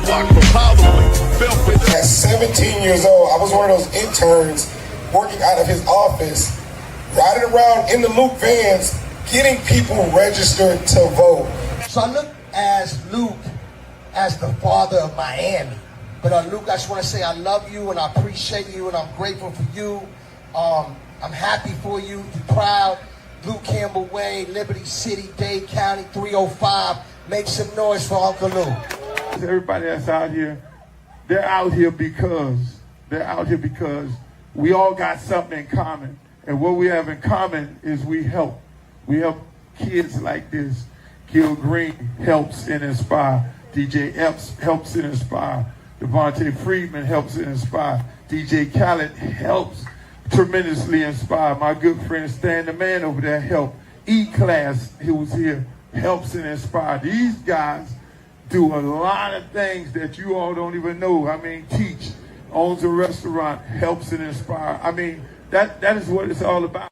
block from Holloway. At 17 years old, I was one of those interns working out of his office, riding around in the Luke vans, getting people registered to vote. So I look as Luke as the father of Miami. But Luke, I just want to say I love you and I appreciate you and I'm grateful for you. I'm happy for you. You're proud. Luke Campbell Way, Liberty City, Dade County, 305. Make some noise for Uncle Luke. Everybody that's out here, they're out here because we all got something in common. And what we have in common is we help. We help kids like this. Gil Green helps and inspire. DJ Epps helps and inspire. Devontae Friedman helps and inspire. DJ Khaled helps tremendously inspire. My good friend Stan the Man over there helped. E-Class, who was here, helps and inspire. These guys do a lot of things that you all don't even know. I mean, teach, owns a restaurant, helps and inspire. I mean, that is what it's all about.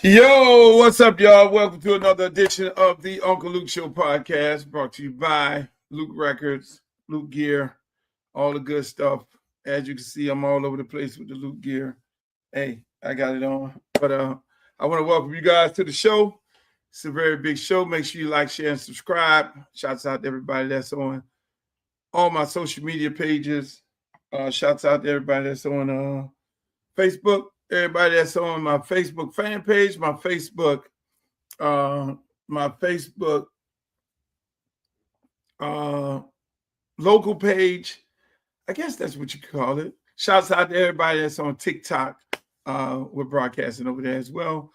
Yo, what's up, y'all? Welcome to another edition of the Uncle Luke Show podcast, brought to you by Luke Records, Luke Gear, all the good stuff. As you can see, I'm all over the place with the Luke Gear. Hey, I got it on. But I want to welcome you guys to the show. It's a very big show. Make sure you like, share, and subscribe. Shouts out to everybody that's on all my social media pages. Shouts out to everybody that's on Facebook. Everybody that's on my Facebook fan page, my Facebook local page. I guess that's what you call it. Shouts out to everybody that's on TikTok. We're broadcasting over there as well.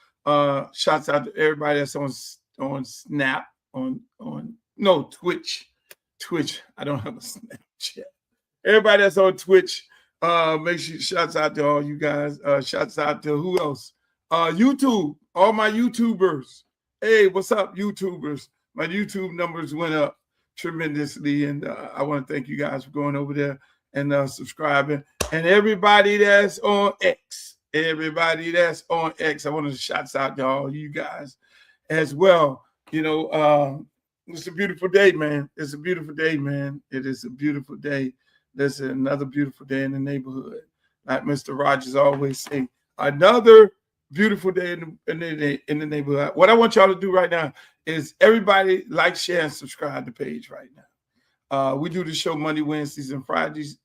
Shouts out to everybody that's on Snap, Twitch. Twitch. I don't have a Snapchat. Everybody that's on Twitch. Make sure shouts out to all you guys. Shouts out to who else? YouTube, all my YouTubers. Hey, what's up, YouTubers? My YouTube numbers went up tremendously, and I want to thank you guys for going over there and subscribing. And everybody that's on X, I want to shouts out to all you guys as well. You know, it's a beautiful day, man. It's a beautiful day, man. It is a beautiful day. There's another beautiful day in the neighborhood. Like Mr. Rogers always say, another beautiful day in the neighborhood. What I want y'all to do right now is everybody like, share, and subscribe to the page right now. We do the show Monday, Wednesdays, and Fridays,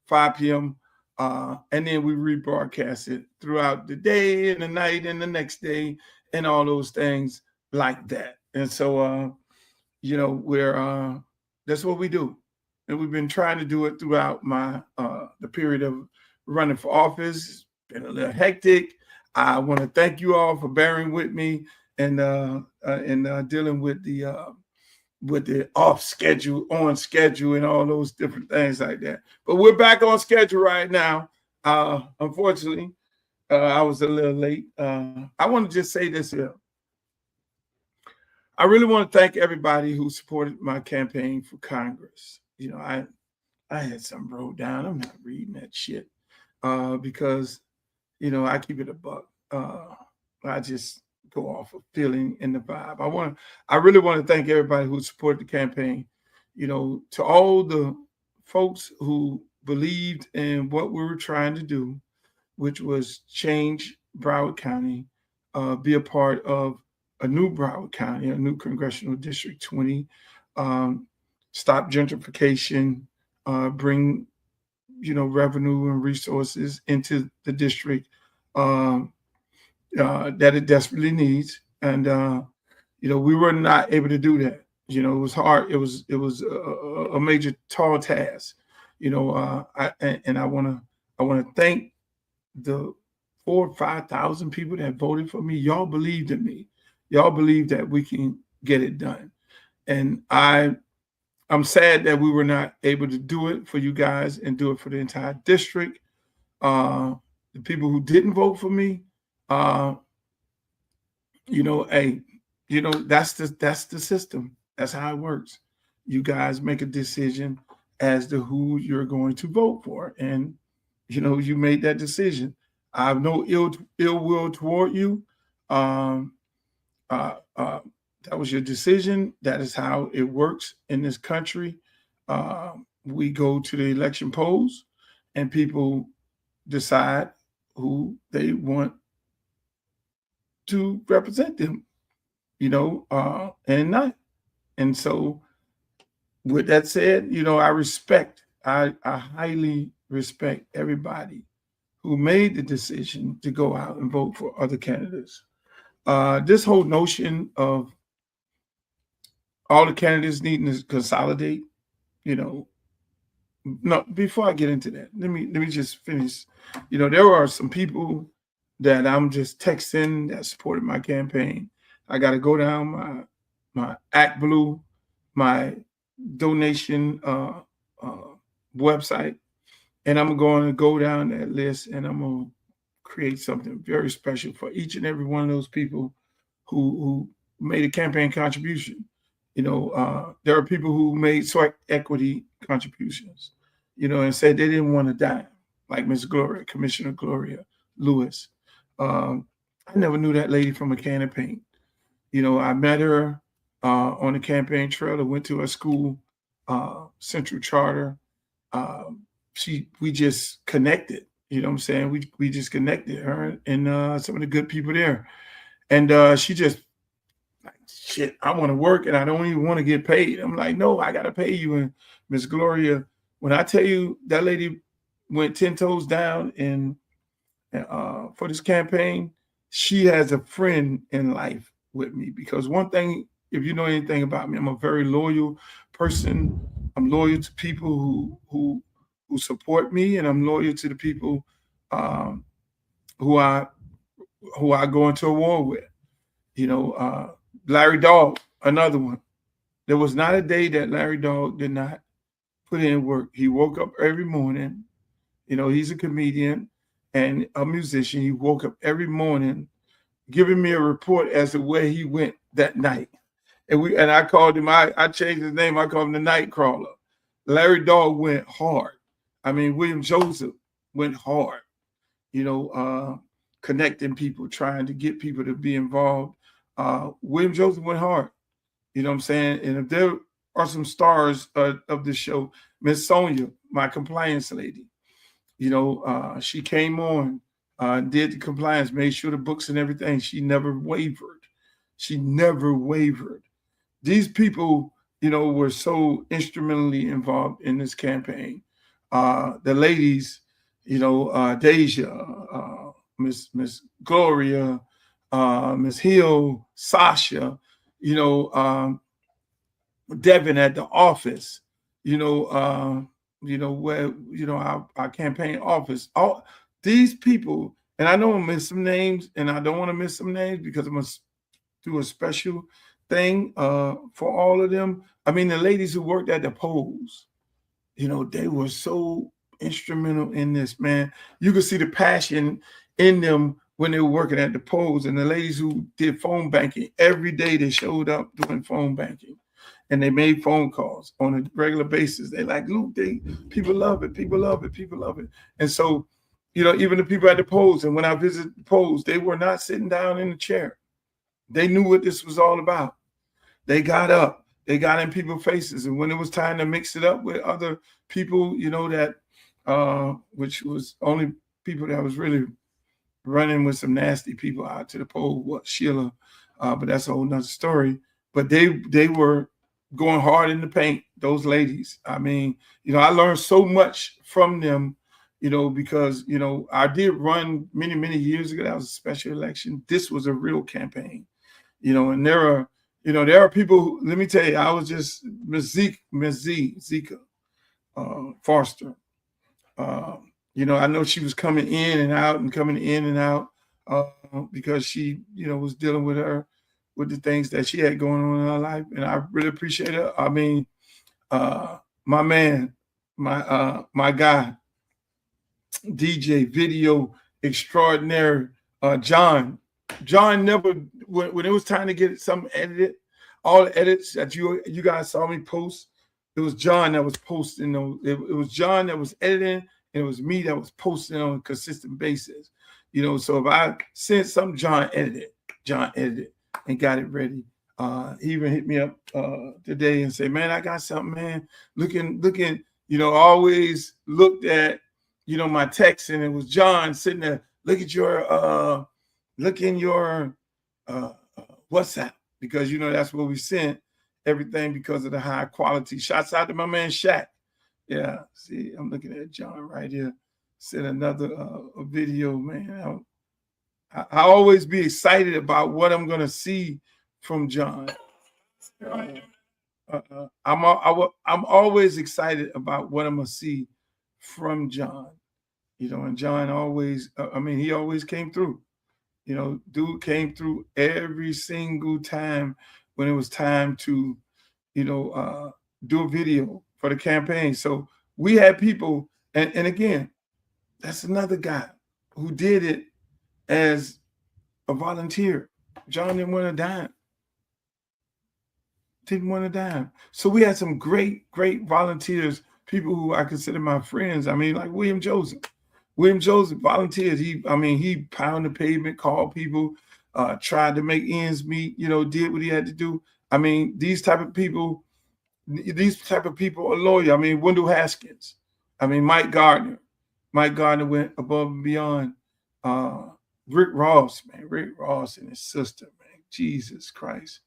5 p.m. And then we rebroadcast it throughout the day and the night and the next day and all those things like that. And so, you know, we're that's what we do. And we've been trying to do it throughout my the period of running for office. It's been a little hectic. I want to thank you all for bearing with me and dealing with the off schedule, on schedule, and all those different things like that. But we're back on schedule right now. Unfortunately, I was a little late. I want to just say this here. I really want to thank everybody who supported my campaign for Congress. You know, I had something wrote down. I'm not reading that shit because, you know, I keep it a buck. I just go off of feeling and the vibe. I really want to thank everybody who supported the campaign. You know, to all the folks who believed in what we were trying to do, which was change Broward County, be a part of a new Broward County, a new Congressional District 20. Stop gentrification, bring, you know, revenue and resources into the district that it desperately needs. And, you know, we were not able to do that. You know, it was hard. It was a major tall task. You know, I want to thank the 4,000 or 5,000 people that voted for me. Y'all believed in me. Y'all believed that we can get it done. And I'm sad that we were not able to do it for you guys and do it for the entire district. The people who didn't vote for me, hey, that's the system. That's how it works. You guys make a decision as to who you're going to vote for, and you made that decision. I have no ill will toward you. Um, that was your decision. That is how it works in this country. We go to the election polls, and people decide who they want to represent them, and not. And so, with that said, I highly respect everybody who made the decision to go out and vote for other candidates. This whole notion of all the candidates needing to consolidate, no, before I get into that, let me just finish. There are some people that I'm just texting that supported my campaign. I got to go down my Act Blue, my donation website, and I'm going to go down that list, and I'm going to create something very special for each and every one of those people who made a campaign contribution. There are people who made sweat equity contributions, and said they didn't want to die, like Miss Gloria, Commissioner Gloria Lewis. I never knew that lady from a can of paint. I met her on the campaign trail. I went to her school, Central Charter. We just connected. You know what I'm saying? We just connected, her and some of the good people there. And she just like, shit, I want to work and I don't even want to get paid. I'm like, no, I got to pay you. And Miss Gloria, when I tell you that lady went 10 toes down and for this campaign, she has a friend in life with me. Because one thing, if you know anything about me, I'm a very loyal person. I'm loyal to people who support me, and I'm loyal to the people who I go into a war with. Larry Dog, another one. There was not a day that Larry Dog did not put in work. He woke up every morning. He's a comedian and a musician. He woke up every morning giving me a report as to where he went that night. And I called him, I changed his name. I called him the Nightcrawler. Larry Dog went hard. I mean, William Joseph went hard, connecting people, trying to get people to be involved. William Joseph went hard, you know what I'm saying? And if there are some stars of the show, Miss Sonia, my compliance lady, she came on, did the compliance, made sure the books and everything. She never wavered. These people, were so instrumentally involved in this campaign. The ladies, Deja, Miss Gloria, Miss Hill, Sasha, Devin at the office, where, our campaign office, all these people, and I know I miss some names, and I don't want to miss some names because I must do a special thing for all of them. I mean, the ladies who worked at the polls, they were so instrumental in this, man. You could see the passion in them when they were working at the polls. And the ladies who did phone banking, every day they showed up doing phone banking. And they made phone calls on a regular basis. They like, Luke, people love it. And so, even the people at the polls, and when I visited the polls, they were not sitting down in the chair. They knew what this was all about. They got up. They got in people's faces. And when it was time to mix it up with other people, that which was only people that was really running with some nasty people out to the poll, Sheila, but that's a whole nother story. But they were going hard in the paint, those ladies. I mean, I learned so much from them, because, I did run many, many years ago. That was a special election. This was a real campaign, and there are people who, let me tell you, I was just Ms. Zika Foster. I know she was coming in and out because she, was dealing with the things that she had going on in her life. And I really appreciate her. I mean, my man, my guy, DJ video extraordinary, John never when it was time to get something edited, all the edits that you guys saw me post, it was John that was posting those. It was John that was editing, and it was me that was posting on a consistent basis. You know, so if I sent something, John edited and got it ready. He even hit me up today and said, man, I got something, man. Looking, you know, always looked at, you know, my text, and it was John sitting there. Look in your WhatsApp, because, you know, that's where we sent everything because of the high quality. Shouts out to my man Shaq. Yeah, see, I'm looking at John right here. Sent another video, man. I always be excited about what I'm gonna see from John. I'm always excited about what I'm gonna see from John. You know, and John always, he always came through. You know, dude came through every single time when it was time to, you know, do a video for the campaign. So we had people, and again, that's another guy who did it as a volunteer. John didn't want a dime. Didn't want a dime. So we had some great volunteers, people who I consider my friends. I mean, like William Joseph. William Joseph volunteered. He pounded the pavement, called people, tried to make ends meet, you know, did what he had to do. I mean, these type of people are loyal. I mean, Wendell Haskins. I mean, Mike Gardner. Mike Gardner went above and beyond. Rick Ross, man. Rick Ross and his sister, man. Jesus Christ.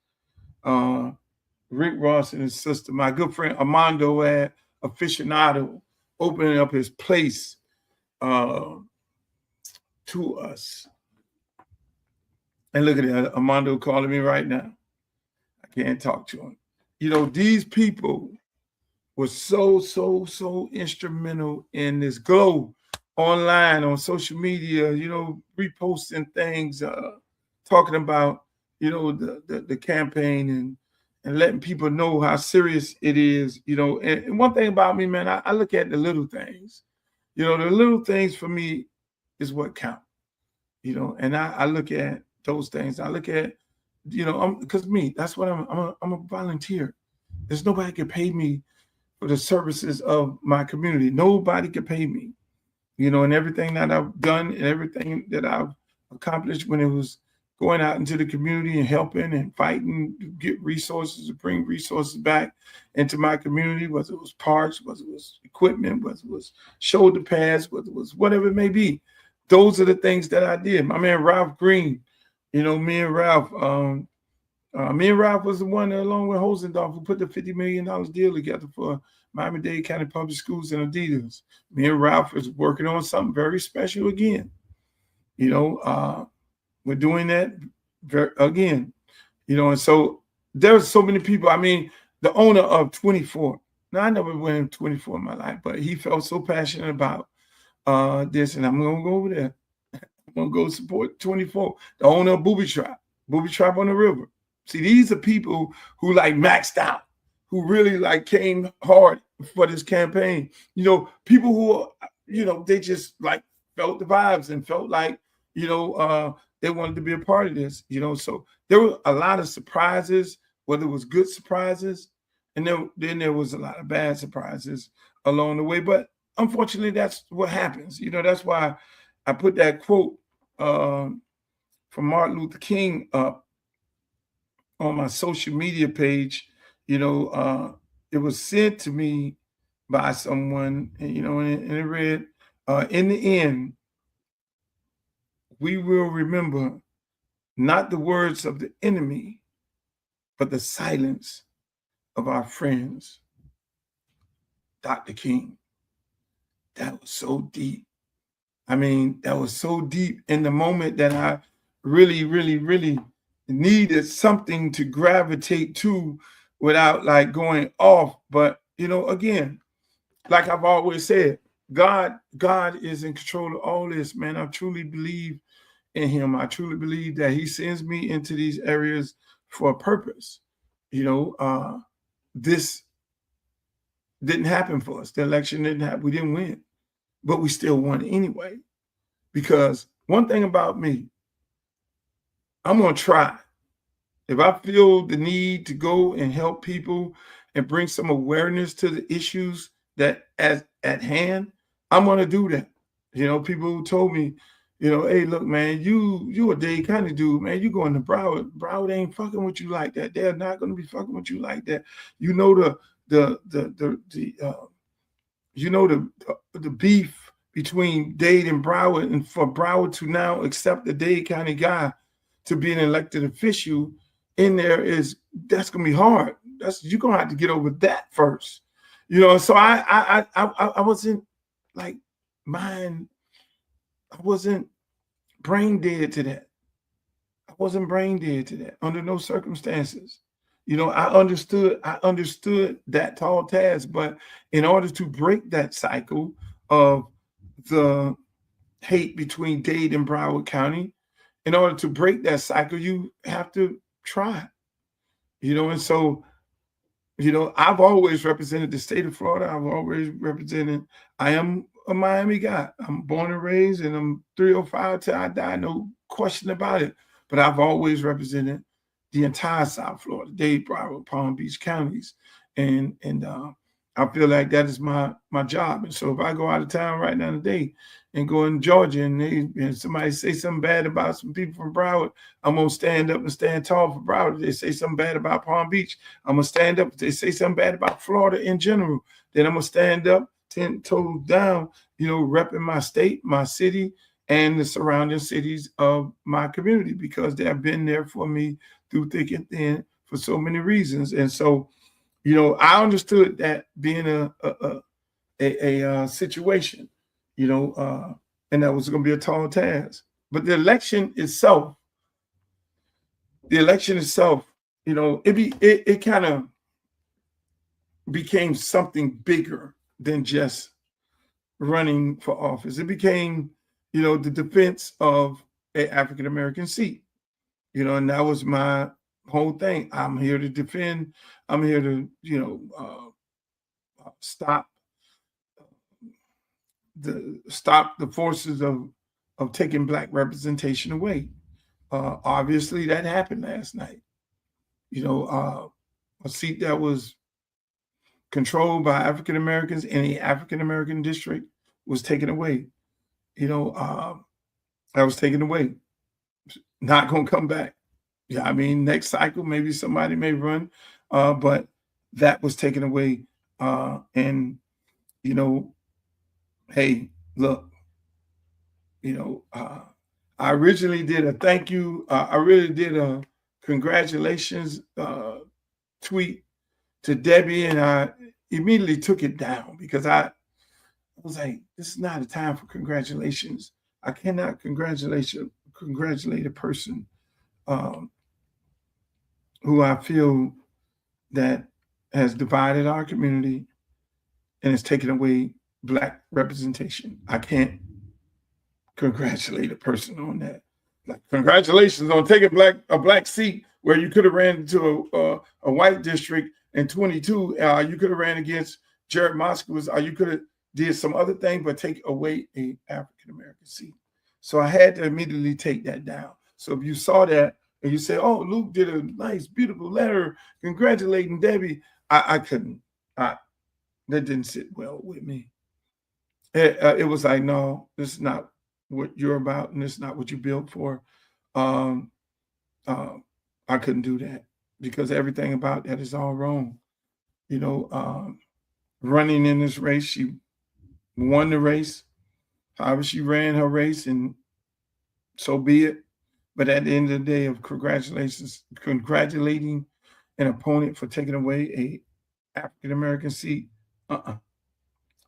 Rick Ross and his sister. My good friend Armando at Aficionado opening up his place to us. And look at that, Armando calling me right now. I can't talk to him. You know, these people were so instrumental in this glow online, on social media, you know, reposting things, talking about, you know, the campaign and letting people know how serious it is, you know. And one thing about me, man, I look at the little things. You know, the little things for me is what count, you know, and I look at those things. I look at, you know, because that's what I'm a volunteer. There's nobody can pay me for the services of my community. Nobody can pay me, you know, and everything that I've done and everything that I've accomplished when it was going out into the community and helping and fighting to get resources, to bring resources back into my community, whether it was parks, whether it was equipment, whether it was shoulder pads, whether it was whatever it may be. Those are the things that I did. My man Ralph Green, you know, me and Ralph was the one that, along with Hosendorf, who put the $50 million deal together for Miami-Dade County Public Schools and Adidas. Me and Ralph is working on something very special again. You know, we're doing that again, you know, and so there's so many people. I mean, the owner of 24. Now, I never went in 24 in my life, but he felt so passionate about this, and I'm going to go over there. I'm going to go support 24. The owner of Booby Trap on the river. See, these are people who like maxed out, who really like came hard for this campaign. You know, people who, you know, they just like felt the vibes and felt like, you know, they wanted to be a part of this, you know. So there were a lot of surprises, whether it was good surprises, and then there was a lot of bad surprises along the way. But unfortunately, that's what happens. You know, that's why I put that quote from Martin Luther King up on my social media page. You know, it was sent to me by someone, and, you know, and it read, in the end, we will remember not the words of the enemy, but the silence of our friends. Dr. King. That was so deep. I mean, that was so deep in the moment that I really needed something to gravitate to without like going off. But, you know, again, like I've always said, God is in control of all this, man. I truly believe in him. I truly believe that he sends me into these areas for a purpose. You know, this didn't happen for us. The election didn't happen. We didn't win, but we still won anyway. Because one thing about me, I'm going to try. if I feel the need to go and help people and bring some awareness to the issues that at hand, I'm gonna do that. You know, people who told me, you know, hey, look, man, you a Dade County dude, man. You going to Broward. Broward ain't fucking with you like that. They're not gonna be fucking with you like that. You know the beef between Dade and Broward, and for Broward to now accept the Dade County guy to be an elected official in there that's gonna be hard. You're gonna have to get over that first. You know, so I wasn't like mine. I wasn't brain dead to that. I wasn't brain dead to that under no circumstances. You know, I understood that tall task, but in order to break that cycle of the hate between Dade and Broward County, in order to break that cycle, you have to try. You know, and so, you know, I've always represented the state of Florida. I've always represented, I am a Miami guy. I'm born and raised, and I'm 305 till I die, no question about it. But I've always represented the entire South Florida, Dade, Broward, Palm Beach counties. And I feel like that is my job. And so if I go out of town right now today and go in Georgia and somebody say something bad about some people from Broward, I'm going to stand up and stand tall for Broward. If they say something bad about Palm Beach, I'm going to stand up. If they say something bad about Florida in general, then I'm going to stand up 10 toes down, you know, repping my state, my city, and the surrounding cities of my community, because they have been there for me through thick and thin for so many reasons. And so, you know, I understood that being a situation, you know, and that was going to be a tall task. But the election itself, you know, it kind of became something bigger than just running for office. It became, you know, the defense of an African-American seat, you know, and that was my whole thing. I'm here to defend. I'm here to, you know, stop the forces of taking Black representation away. Obviously, that happened last night. You know, a seat that was controlled by African Americans in the African American district was taken away. You know, that was taken away. Not going to come back. Yeah, I mean, next cycle, maybe somebody may run, but that was taken away. And, you know, hey, look, you know, I originally did a thank you. I really did a congratulations tweet to Debbie, and I immediately took it down because I was like, this is not a time for congratulations. I cannot congratulate a person who I feel that has divided our community and has taken away Black representation. I can't congratulate a person on that. Like, congratulations on taking a black seat where you could have ran into a white district in 22. You could have ran against Jared Moskowitz, or you could have did some other thing, but take away a African-American seat. So I had to immediately take that down. So if you saw that and you say, oh, Luke did a nice, beautiful letter congratulating Debbie, I couldn't. That didn't sit well with me. It was like, no, this is not what you're about, and this is not what you built for. I couldn't do that because everything about that is all wrong. You know, running in this race, she won the race. However, she ran her race, and so be it. But at the end of the day, of congratulating an opponent for taking away a African-American seat,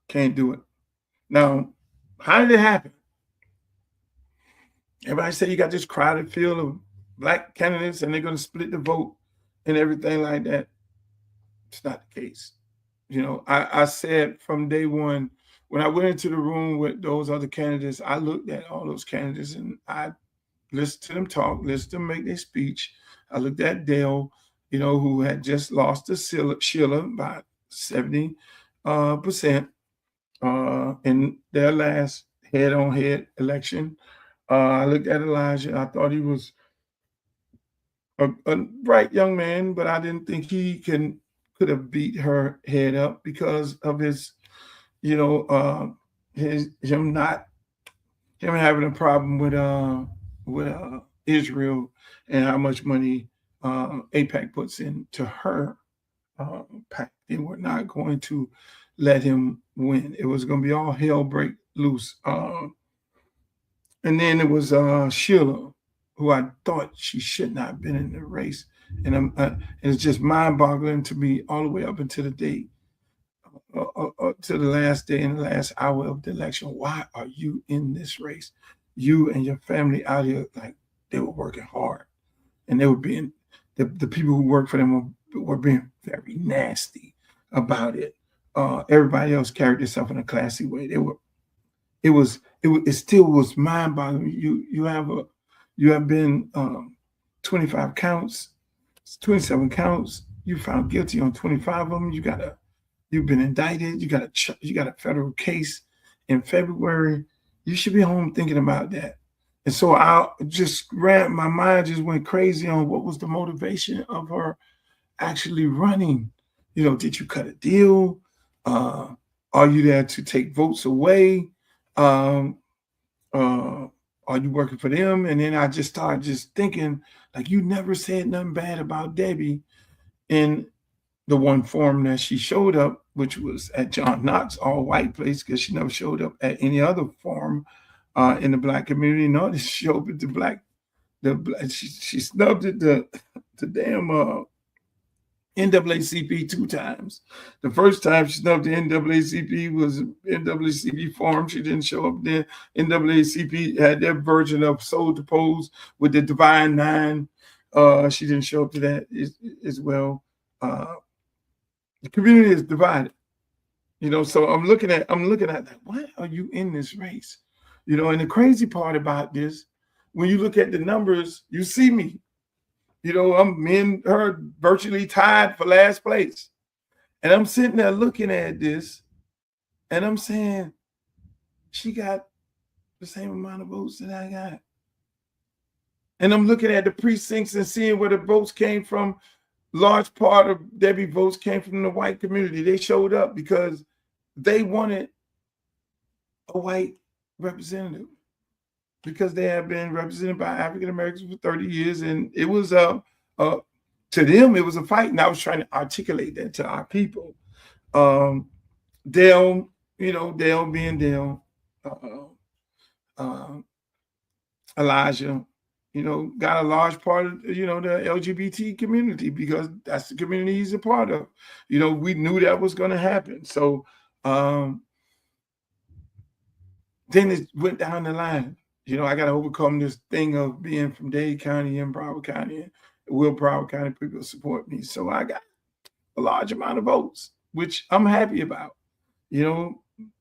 can't do it. Now, how did it happen? Everybody say you got this crowded field of Black candidates and they're going to split the vote and everything like that. It's not the case. You know, I said from day one, when I went into the room with those other candidates, I looked at all those candidates and I listened to them talk, listened to them make their speech. I looked at Dale, you know, who had just lost to Sheila by 70% in their last head-on-head election. I looked at Elijah. I thought he was a bright young man, but I didn't think he could have beat her head up because of his, him having a problem with Israel and how much money AIPAC puts into her pack. They were not going to let him win. It was going to be all hell break loose. And then it was Sheila, who I thought she should not have been in the race. And it's just mind-boggling to me all the way up until the day, to the last day and the last hour of the election. Why are you in this race? You and your family out here, like, they were working hard. And they were being, the people who worked for them were being very nasty about it. Everybody else carried themselves in a classy way. It still was mind-boggling. You have been 25 counts, 27 counts. You found guilty on 25 of them. You've been indicted. You got a federal case in February. You should be home thinking about that. And so my mind just went crazy on what was the motivation of her actually running. Did you cut a deal? Are you there to take votes away? Are you working for them? And then I just started just thinking, like, you never said nothing bad about Debbie in the one forum that she showed up, which was at John Knox all white place, because she never showed up at any other forum in the Black community. No, she showed up at she snubbed at the damn NAACP 2 times. The first time she snubbed the NAACP was NAACP forum. She didn't show up there. NAACP had their version of Soul to Pose with the Divine Nine. She didn't show up to that as well. The community is divided, so I'm looking at that. Why are you in this race? And the crazy part about this, when you look at the numbers, you see me. Me and her virtually tied for last place. And I'm sitting there looking at this, and I'm saying, she got the same amount of votes that I got. And I'm looking at the precincts and seeing where the votes came from. Large part of Debbie votes came from the white community. They showed up because they wanted a white representative, because they have been represented by African Americans for 30 years. And it was to them, it was a fight. And I was trying to articulate that to our people. Dale being Dale, Elijah, got a large part of, the LGBT community, because that's the community he's a part of. We knew that was going to happen. So then it went down the line. I got to overcome this thing of being from Dade County and Broward County. And will Broward County people support me? So I got a large amount of votes, which I'm happy about. A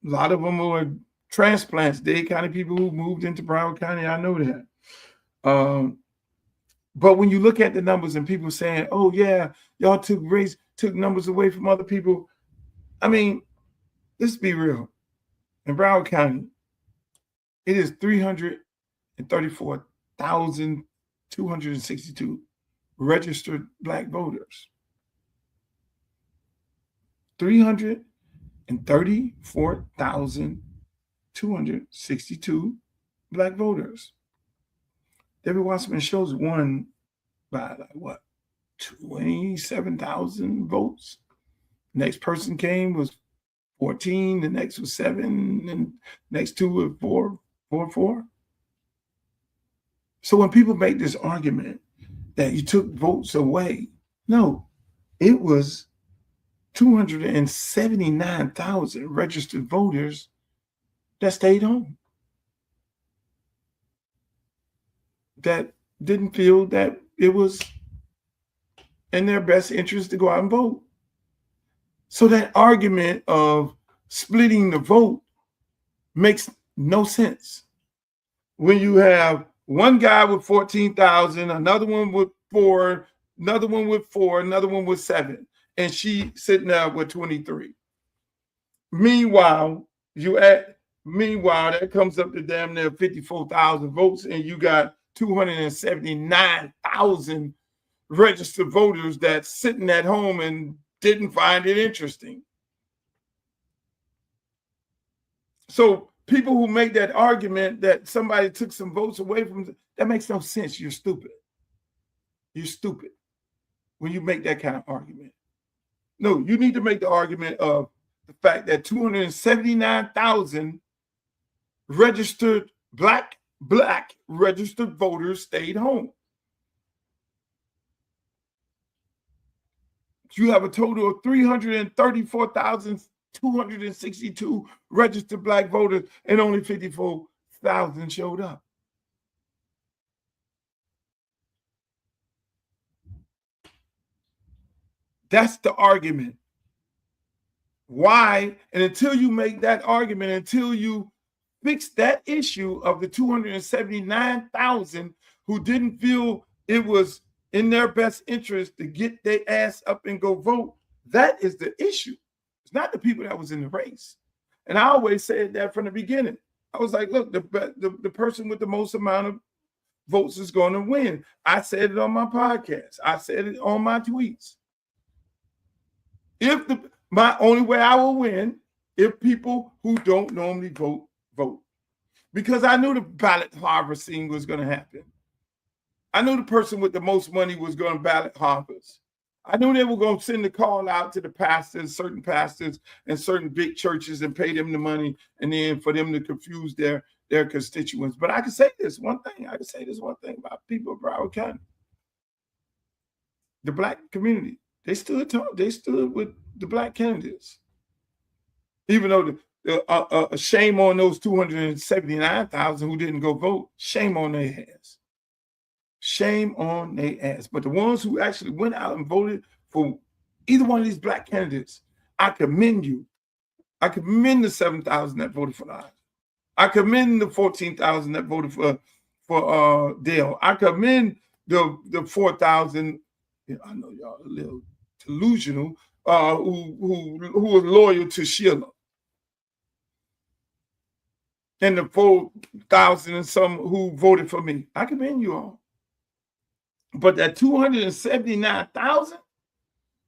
lot of them were transplants, Dade County people who moved into Broward County. I know that. But when you look at the numbers and people saying, oh yeah, y'all took numbers away from other people. I mean, let's be real. In Broward County, it is 334,262 registered Black voters. 334,262 Black voters. Debbie Wasserman Schultz won by 27,000 votes. Next person came was 14, the next was 7, and next two were 4. So when people make this argument that you took votes away, no, it was 279,000 registered voters that stayed home, that didn't feel that it was in their best interest to go out and vote. So that argument of splitting the vote makes no sense. When you have one guy with 14,000, another one with 4, another one with 4, another one with 7, and she sitting there with 23. Meanwhile, that comes up to damn near 54,000 votes, and you got 279,000 registered voters that's sitting at home and didn't find it interesting. So people who make that argument that somebody took some votes away from, that makes no sense. You're stupid. You're stupid when you make that kind of argument. No, you need to make the argument of the fact that 279,000 registered black registered voters stayed home. You have a total of 334,262 registered black voters, and only 54,000 showed up. That's the argument. Why? And until you make that argument, until you fix that issue of the 279,000 who didn't feel it was in their best interest to get their ass up and go vote, that is the issue. It's not the people that was in the race. And I always said that from the beginning. I was like, look, the person with the most amount of votes is going to win. I said it on my podcast. I said it on my tweets. My only way I will win if people who don't normally vote. Because I knew the ballot harvesting was going to happen. I knew the person with the most money was going to ballot harvest. I knew they were going to send the call out to the pastors, certain pastors and certain big churches, and pay them the money, and then for them to confuse their constituents. But I can say this one thing. About people of Broward County. The black community. They stood with the black candidates. Even though shame on those 279,000 who didn't go vote. Shame on their ass. Shame on their ass. But the ones who actually went out and voted for either one of these black candidates, I commend you. I commend the 7,000 that voted for Elijah. I commend the 14,000 that voted for Dale. I commend the 4,000. I know y'all a little delusional. Who was loyal to Sheila. And the 4,000 and some who voted for me. I commend you all. But that 279,000,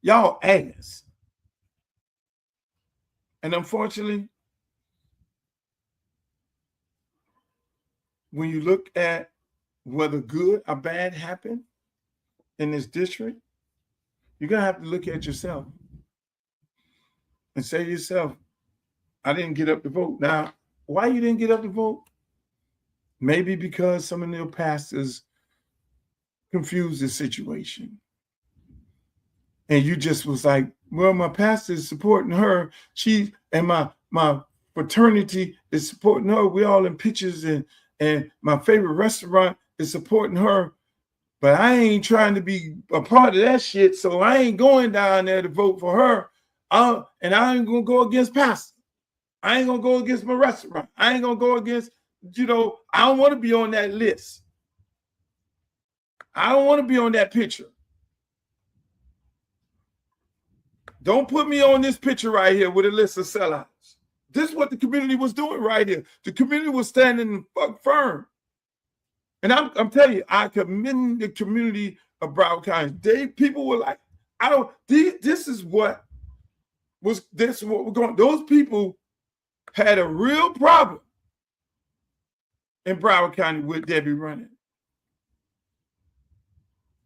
y'all ass. And unfortunately, when you look at whether good or bad happened in this district, you're going to have to look at yourself and say to yourself, I didn't get up to vote. Now, why you didn't get up to vote? Maybe because some of their pastors confused the situation. And you just was like, well, my pastor is supporting her. She and my fraternity is supporting her. We're all in pictures, and my favorite restaurant is supporting her. But I ain't trying to be a part of that shit, so I ain't going down there to vote for her. And I ain't going to go against pastor. I ain't going to go against my restaurant. I ain't going to go against, I don't want to be on that list. I don't want to be on that picture. Don't put me on this picture right here with a list of sellouts. This is what the community was doing right here. The community was standing firm. And I'm telling you, I commend the community of Broward County. People were like, this is what we're going. Those people had a real problem in Broward County with Debbie running.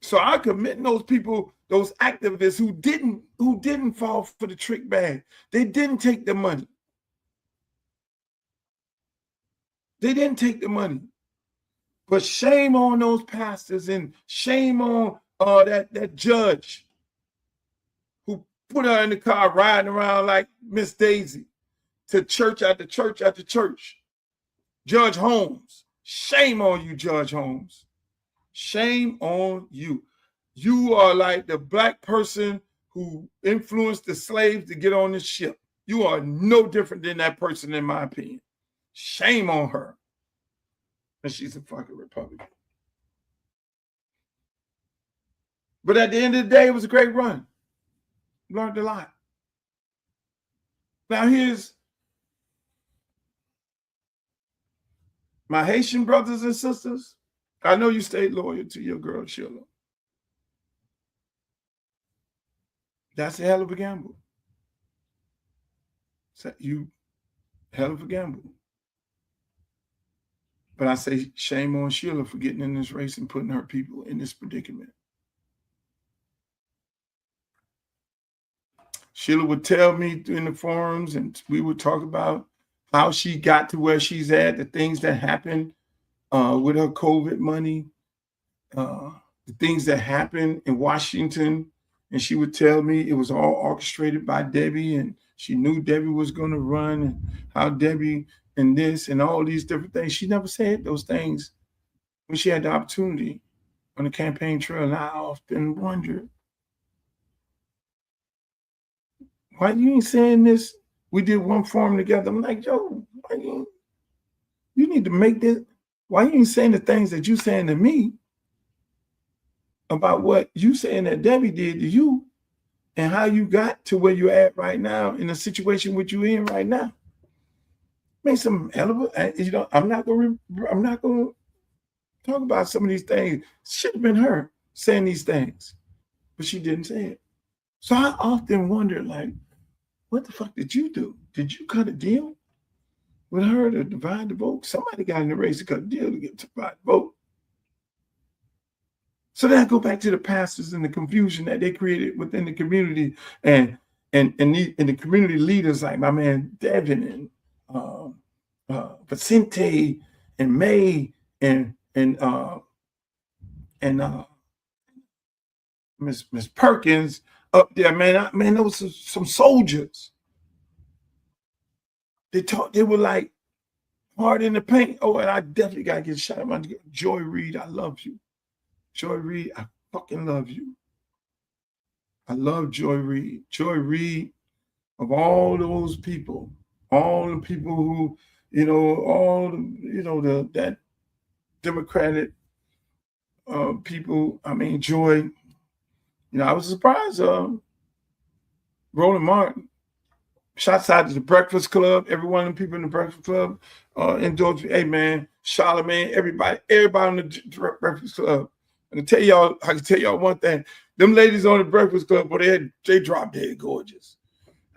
So I commend those people, those activists who didn't fall for the trick bag. They didn't take the money. They didn't take the money. But shame on those pastors, and shame on that judge who put her in the car riding around like Miss Daisy to church after church after church. Judge Holmes. Shame on you, Judge Holmes. Shame on you. You are like the black person who influenced the slaves to get on the ship. You are no different than that person, in my opinion. Shame on her. And she's a fucking Republican. But at the end of the day, it was a great run. Learned a lot. Now here's my Haitian brothers and sisters. I know you stayed loyal to your girl, Sheila. That's a hell of a gamble. So you hell of a gamble. But I say shame on Sheila for getting in this race and putting her people in this predicament. Sheila would tell me in the forums, and we would talk about how she got to where she's at, the things that happened with her COVID money, the things that happened in Washington. And she would tell me it was all orchestrated by Debbie, and she knew Debbie was going to run, and how Debbie and this and all these different things. She never said those things when she had the opportunity on the campaign trail. And I often wondered, why you ain't saying this? We did one forum together. I'm like, yo, why you need to make this. Why you ain't saying the things that you saying to me about what you saying that Debbie did to you and how you got to where you're at right now in the situation which you're in right now? Make some element. You know, I'm not gonna talk about some of these things. Should have been her saying these things, but she didn't say it. So I often wonder, like, what the fuck did you do? Did you cut a deal with her to divide the vote? Somebody got in the race to cut a deal to get to divide the vote. So then I go back to the pastors and the confusion that they created within the community, and the community leaders like my man Devin and Vicente and May and Miss Perkins up there, man. There was some soldiers. They were like hard in the paint. Oh, and I definitely gotta get a shout out to Joy Reid. I love you. Joy Reid, I fucking love you. I love Joy Reid. Joy Reid, of all those people, all the people who, you know, all the, you know, that Democratic people. I mean, Joy. You know, I was surprised. Roland Martin. Shots out to the Breakfast Club. Every one of the people in the Breakfast Club endorsed me. Hey man, Charlamagne, everybody on the Breakfast Club. I can tell y'all one thing. Them ladies on the Breakfast Club, boy, they drop dead gorgeous.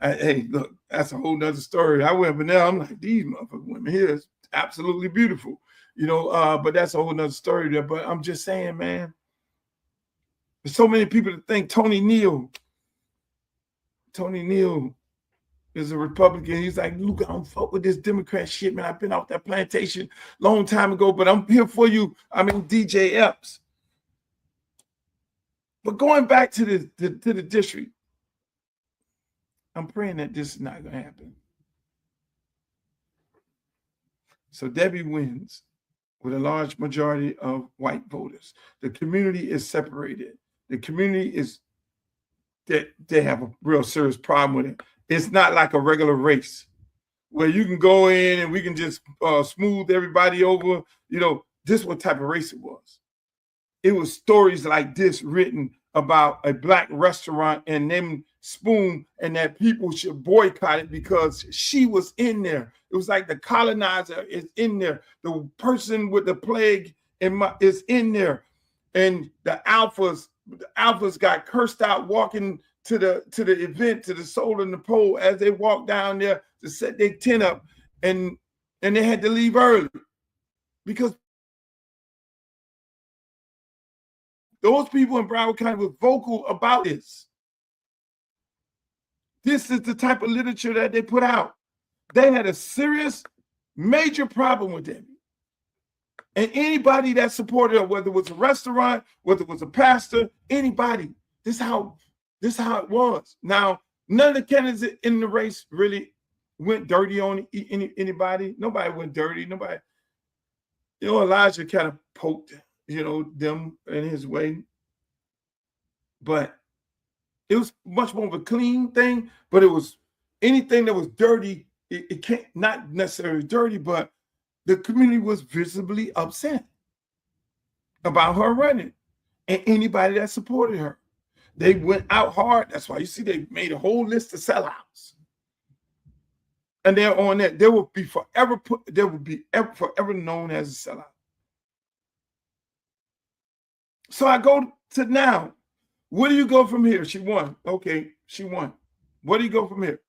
Hey, look, that's a whole nother story. I went over there, I'm like, these motherfucking women here is absolutely beautiful. You know, but that's a whole nother story there. But I'm just saying, man, there's so many people that think Tony Neal is a Republican. He's like, Luke, I don't fuck with this Democrat shit, man. I've been off that plantation long time ago, but I'm here for you. I mean, DJ Epps. But going back to the district, I'm praying that this is not going to happen. So Debbie wins with a large majority of white voters. The community is separated. The community is, they have a real serious problem with it. It's not like a regular race where you can go in and we can just smooth everybody over. You know, this is what type of race it was. It was stories like this written about a black restaurant and them Spoon, and that people should boycott it because she was in there. It was like the colonizer is in there. The person with the plague is in there. And the alphas got cursed out walking to the event, to the soul in the pole, as they walked down there to set their tent up, and they had to leave early because those people in Broward County were vocal about this. This is the type of literature that they put out. They had a serious, major problem with them. And anybody that supported her, whether it was a restaurant, whether it was a pastor, anybody, this is how it was. Now, none of the candidates in the race really went dirty on anybody. Nobody went dirty. Nobody, you know, Elijah kind of poked, you know, them in his way. But it was much more of a clean thing, but it was anything that was dirty, it can't, not necessarily dirty, but the community was visibly upset about her running and anybody that supported her. They went out hard. That's why you see they made a whole list of sellouts. And they're on that. They will be forever forever known as a sellout. So I go to now. Where do you go from here? She won. Okay, she won. Where do you go from here?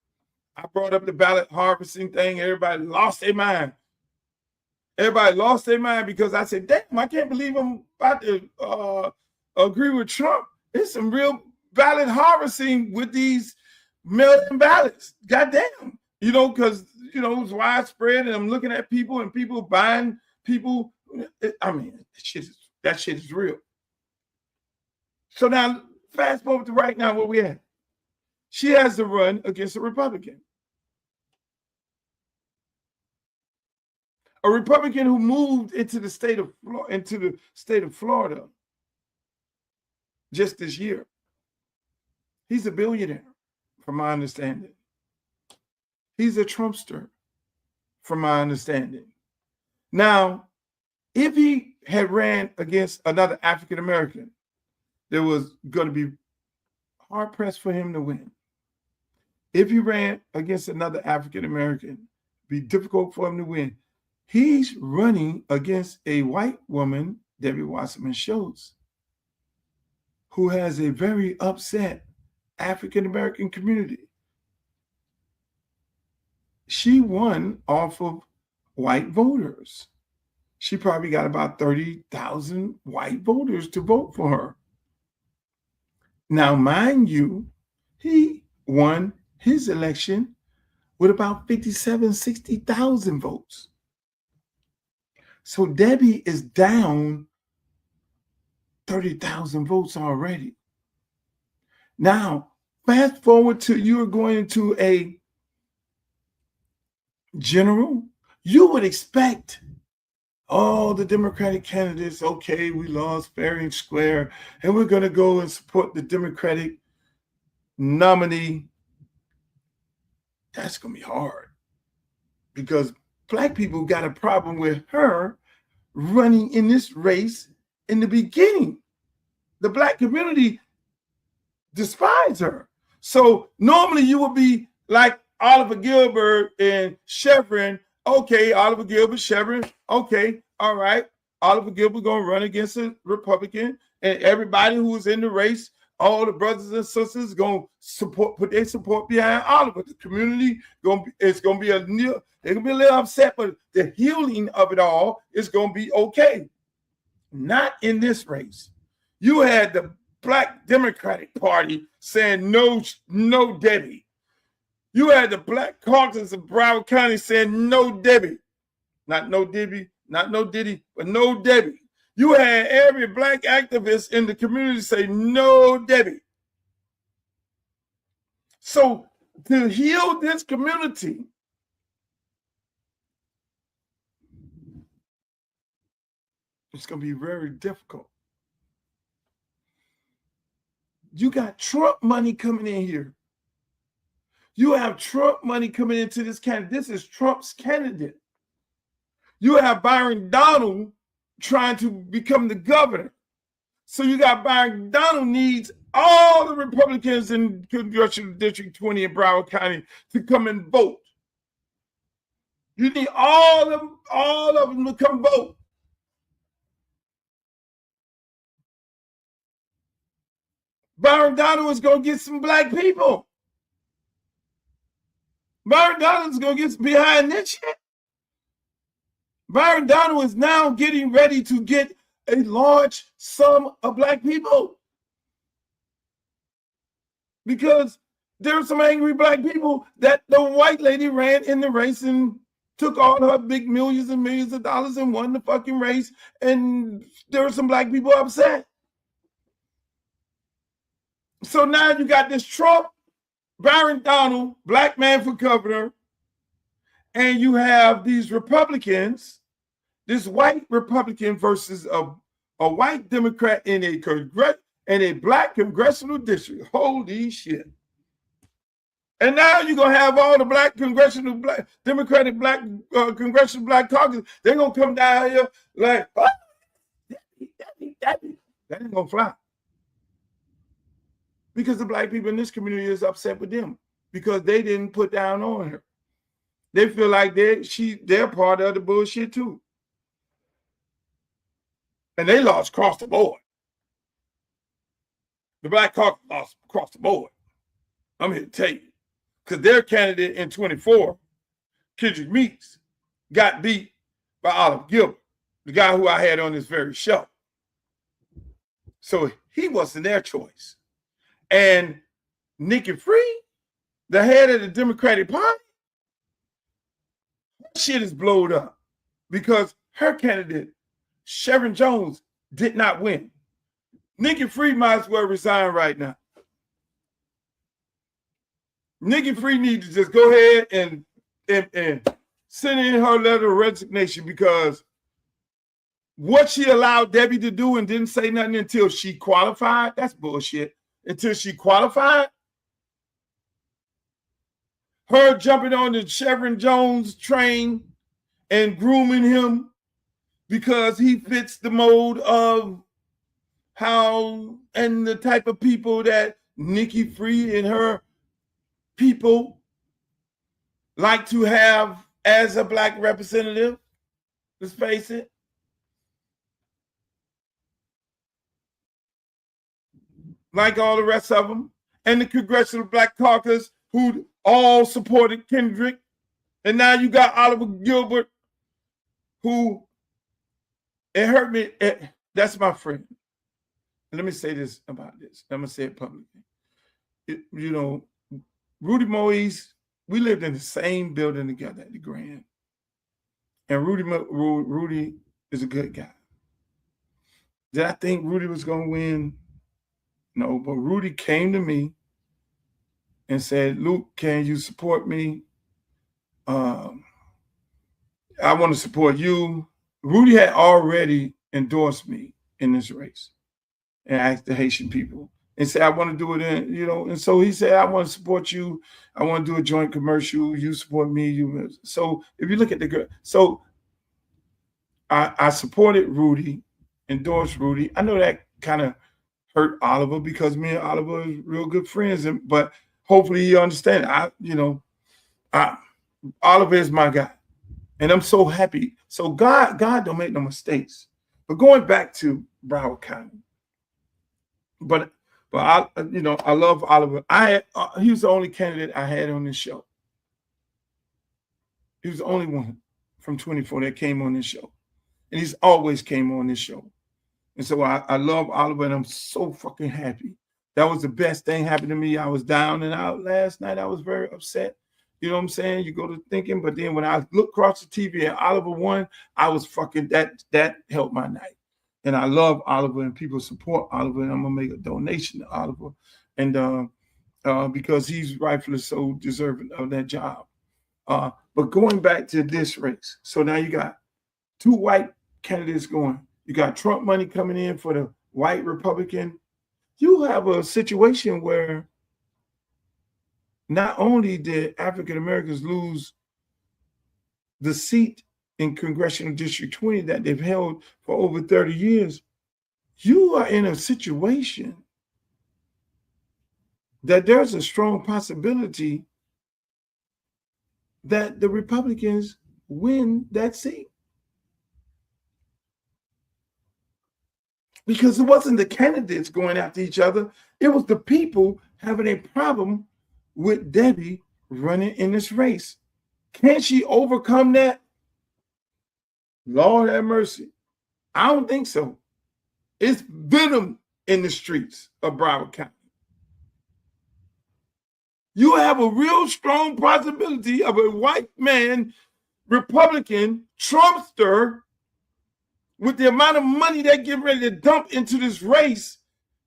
I brought up the ballot harvesting thing. Everybody lost their mind. Everybody lost their mind because I said, damn, I can't believe I'm about to agree with Trump. There's some real ballot harvesting with these mail-in ballots. Goddamn. You know, because, you know, it's widespread, and I'm looking at people and people buying people. I mean, that shit is real. So now, fast forward to right now where we at. She has to run against a Republican. A Republican who moved into the state of Florida just this year. He's a billionaire, from my understanding. He's a Trumpster, from my understanding. Now, if he had ran against another African American, there was going to be hard pressed for him to win. If he ran against another African American, it'd be difficult for him to win. He's running against a white woman, Debbie Wasserman Schultz, who has a very upset African American community. She won off of white voters. She probably got about 30,000 white voters to vote for her. Now, mind you, he won his election with about 60,000 votes. So Debbie is down 30,000 votes already. Now, fast forward to you're going into a general, you would expect all the Democratic candidates, okay, we lost fair and square, and we're going to go and support the Democratic nominee. That's going to be hard because Black people got a problem with her running in this race in the beginning. The Black community despise her. So normally you would be like Oliver Gilbert and Chevron. Okay, Oliver Gilbert, Chevron. Okay, all right. Oliver Gilbert going to run against a Republican, and everybody who is in the race, all the brothers and sisters going to put their support behind Oliver. The community is going to be they're going to be a little upset, but the healing of it all is going to be okay. Not in this race. You had the Black Democratic Party saying no Debbie. You had the Black Caucus of Broward County saying no Debbie. Not no Debbie, not no Diddy, but no Debbie. You had every Black activist in the community say no Debbie. So to heal this community, it's going to be very difficult. You got Trump money coming in here. You have Trump money coming into this candidate. This is Trump's candidate. You have Byron Donald trying to become the governor. So you got Byron Donald needs all the Republicans in Congressional District 20 in Broward County to come and vote. You need all of them to come vote. Byron Donald is going to get some Black people. Byron Donald is going to get behind this shit. Byron Donald is now getting ready to get a large sum of Black people. Because there are some angry Black people that the white lady ran in the race and took all her big millions and millions of dollars and won the fucking race. And there were some Black people upset. So now you got this Trump, Byron Donald, Black man for governor, and you have these Republicans, this white Republican versus a white Democrat in a Black congressional district. Holy shit. And now you're going to have all the Black congressional, Democratic Black congressional Black caucus. They're going to come down here like, oh, that ain't going to fly. Because the Black people in this community is upset with them because they didn't put down on her. They feel like they're part of the bullshit too. And they lost across the board. The Black Caucus lost across the board. I'm here to tell you. Because their candidate in 24, Kendrick Meeks, got beat by Oliver Gilbert, the guy who I had on this very show. So he wasn't their choice. And Nikki Free, the head of the Democratic Party, shit is blowed up because her candidate, Sharon Jones, did not win. Nikki Free might as well resign right now. Nikki Free needs to just go ahead and send in her letter of resignation because what she allowed Debbie to do and didn't say nothing until she qualified, that's bullshit. Until she qualified, her jumping on the Sharon Jones train and grooming him because he fits the mold of how and the type of people that Nikki Free and her people like to have as a black representative. Let's face it. Like all the rest of them. And the Congressional Black Caucus, who all supported Kendrick. And now you got Oliver Gilbert, who, it hurt me. That's my friend. And let me say this about this. I'm going to say it publicly. Rudy Moise, we lived in the same building together at the Grand. And Rudy is a good guy. Did I think Rudy was going to win? No, but Rudy came to me and said, Luke, can you support me? I want to support you. Rudy had already endorsed me in this race and asked the Haitian people and said, I want to do it and so he said, I want to support you. I want to do a joint commercial. You support me. So if you look at so I supported Rudy, endorsed Rudy. I know that kind of hurt Oliver because me and Oliver are real good friends, but hopefully he understands. Oliver is my guy, and I'm so happy. So God don't make no mistakes. But going back to Broward County, but I love Oliver. He was the only candidate I had on this show. He was the only one from 24 that came on this show, and he's always came on this show. And so I love Oliver, and I'm so fucking happy. That was the best thing happened to me. I was down and out last night. I was very upset. You know what I'm saying? You go to thinking, but then when I looked across the TV and Oliver won, I was fucking, that helped my night. And I love Oliver, and people support Oliver, and I'm gonna make a donation to Oliver, and because he's rightfully so deserving of that job. But going back to this race, so now you got two white candidates going. You got Trump money coming in for the white Republican. You have a situation where not only did African Americans lose the seat in Congressional District 20 that they've held for over 30 years, you are in a situation that there's a strong possibility that the Republicans win that seat. Because it wasn't the candidates going after each other. It was the people having a problem with Debbie running in this race. Can she overcome that? Lord have mercy. I don't think so. It's venom in the streets of Broward County. You have a real strong possibility of a white man, Republican, Trumpster, with the amount of money they get ready to dump into this race,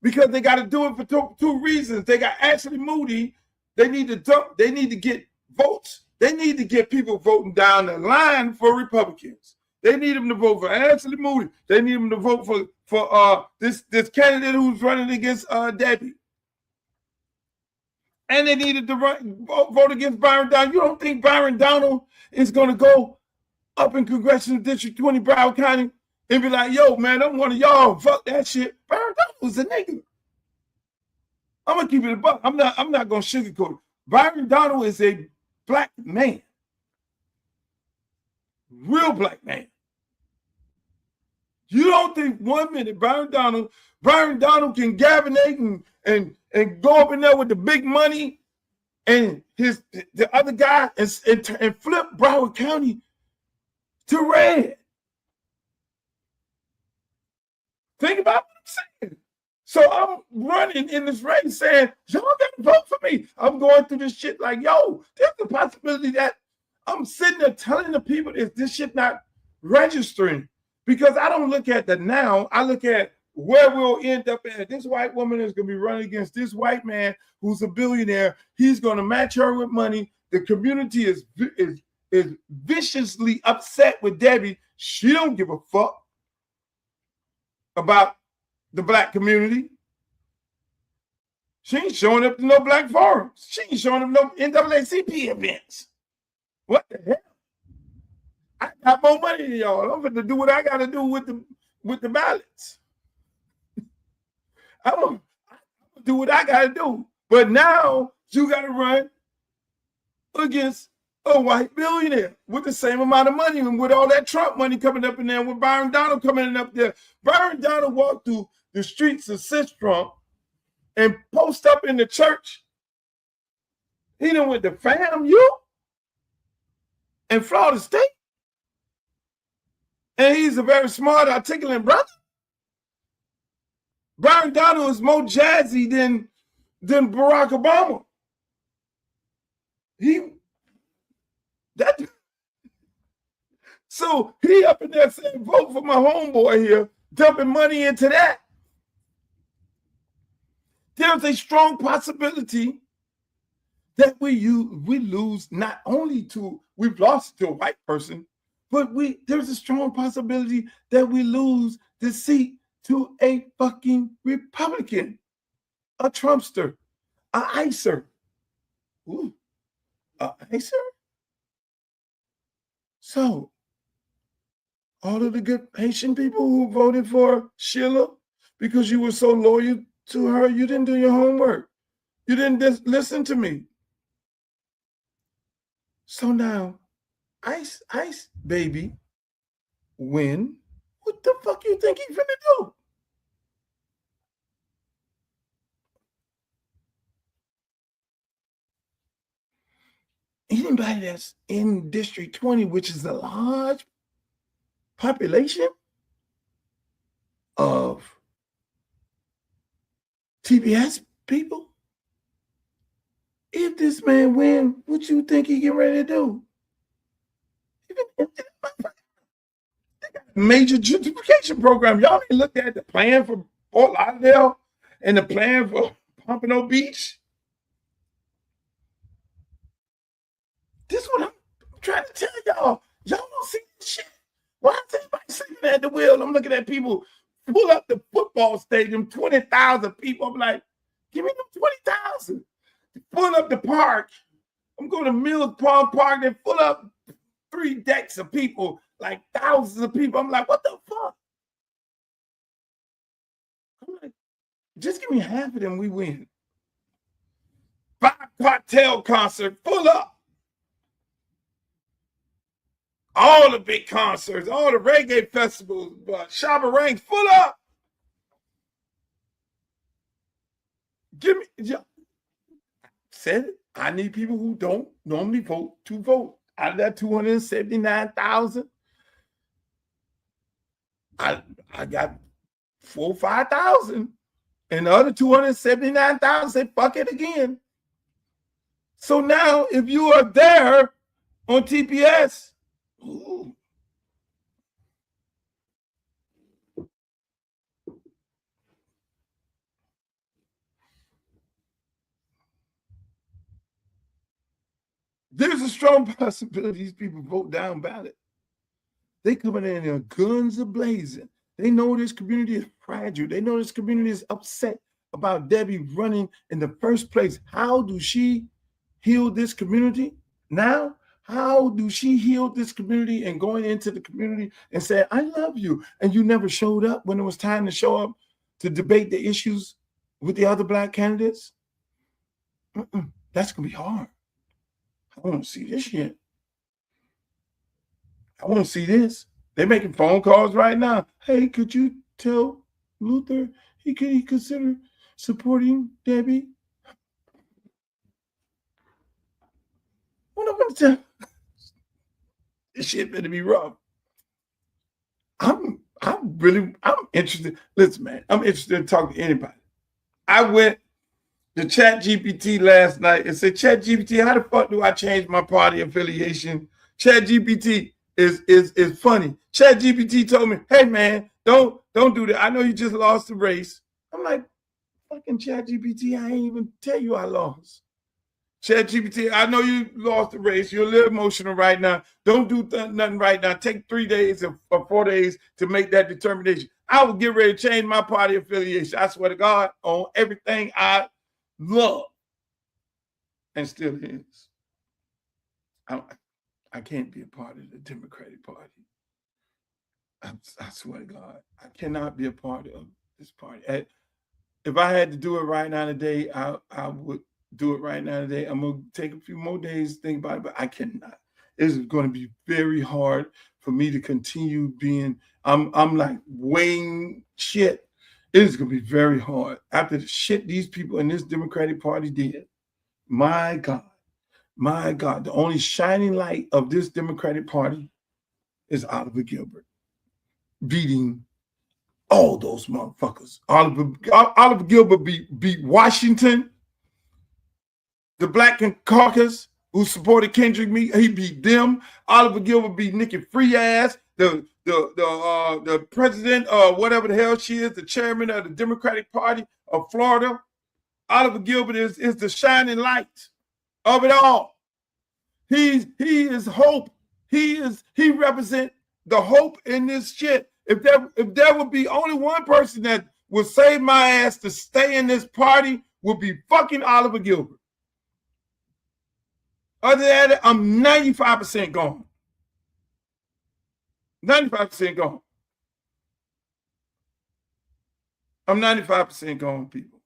because they got to do it for two reasons. They got Ashley Moody. They need to get votes. They need to get people voting down the line for Republicans. They need them to vote for Ashley Moody. They need them to vote for this candidate who's running against Debbie. And they needed to vote against Byron Donald. You don't think Byron Donald is going to go up in Congressional District 20, Broward County, and be like, yo, man, I'm one of y'all. Fuck that shit. Byron Donald was a nigga. I'm going to keep it a buck. I'm not going to sugarcoat it. Byron Donald is a black man. Real black man. You don't think 1 minute Byron Donald can gabinate and go up in there with the big money and the other guy and flip Broward County to red. Think about what I'm saying. So I'm running in this race saying, y'all gotta vote for me. I'm going through this shit like, yo, there's a possibility that I'm sitting there telling the people this shit not registering. Because I don't look at the now, I look at where we'll end up at. This white woman is going to be running against this white man who's a billionaire. He's going to match her with money. The community is viciously upset with Debbie. She don't give a fuck about the black community. She ain't showing up to no black forums. She ain't showing up to no NAACP events. What the hell? I got more money than y'all. I'm going to do what I got to do with the ballots. I'm going to do what I got to do. But now you got to run against a white billionaire with the same amount of money and with all that Trump money coming up in there, with Byron Donald coming up there. Byron Donald walked through the streets of Trump and post up in the church. He done went to FAMU in Florida State. And he's a very smart, articulate brother. Byron Donald is more jazzy than Barack Obama. So he up in there saying, vote for my homeboy here, dumping money into that. There's a strong possibility that we lose not only we've lost to a white person, but there's a strong possibility that we lose the seat to a fucking Republican, a Trumpster, a ICER. Ooh, a ICER? So, all of the good Haitian people who voted for Sheila because you were so loyal to her, you didn't do your homework. You didn't listen to me. So now, Ice baby, win. What the fuck you think he's finna do? Anybody that's in District 20, which is a large population of TPS people, if this man win, what you think he get ready to do? Major gentrification program. Y'all ain't looked at the plan for Fort Lauderdale and the plan for Pompano Beach. This is what I'm trying to tell y'all. Y'all don't see this shit. Why is everybody sitting at the wheel? I'm looking at people pull up the football stadium, 20,000 people. I'm like, give me them 20,000. Pull up the park. I'm going to Mills Park and pull up 3 decks of people, like thousands of people. I'm like, what the fuck? I'm like, just give me half of them, we win. 5 cartel concert, full up. All the big concerts, all the reggae festivals, Shabba Ranks, full up. Give me, yeah. Said it. I need people who don't normally vote to vote. Out of that 279,000, I got 4,000 or 5,000. And the other 279,000 say, fuck it again. So now, if you are there on TPS, ooh, there's a strong possibility these people vote down ballot. They coming in there, guns are blazing. They know this community is fragile. They know this community is upset about Debbie running in the first place. How do she heal this community now? How do she heal this community and going into the community and say, I love you, and you never showed up when it was time to show up to debate the issues with the other black candidates? That's going to be hard. I want to see this shit. I want to see this. They're making phone calls right now. Hey, could you tell Luther he consider supporting Debbie? What I'm going to tell? This shit better be rough. I'm interested. Listen, man, I'm interested in talking to anybody. I went to ChatGPT last night and said, ChatGPT, how the fuck do I change my party affiliation? ChatGPT is funny. ChatGPT told me, hey man, don't do that. I know you just lost the race. I'm like, fucking ChatGPT, I ain't even tell you I lost. ChatGPT, I know you lost the race. You're a little emotional right now. Don't do nothing right now. Take 3 days or 4 days to make that determination. I will get ready to change my party affiliation. I swear to God, on everything I love, and still is. I can't be a part of the Democratic Party. I swear to God, I cannot be a part of this party. If I had to do it right now today, I would do it right now today. I'm gonna take a few more days to think about it, but I cannot. It's going to be very hard for me to continue being. I'm like weighing shit. It's gonna be very hard after the shit these people in this Democratic Party did. My God, the only shining light of this Democratic Party is Oliver Gilbert beating all those motherfuckers. Oliver Gilbert beat Washington. The Black Caucus, who supported Kendrick, he beat them. Oliver Gilbert beat Nikki Free ass, the president, whatever the hell she is, the chairman of the Democratic Party of Florida. Oliver Gilbert is the shining light of it all. He is hope. He represents the hope in this shit. If there would be only one person that would save my ass to stay in this party, would be fucking Oliver Gilbert. Other than that, I'm 95% gone. 95% gone. I'm 95% gone, people.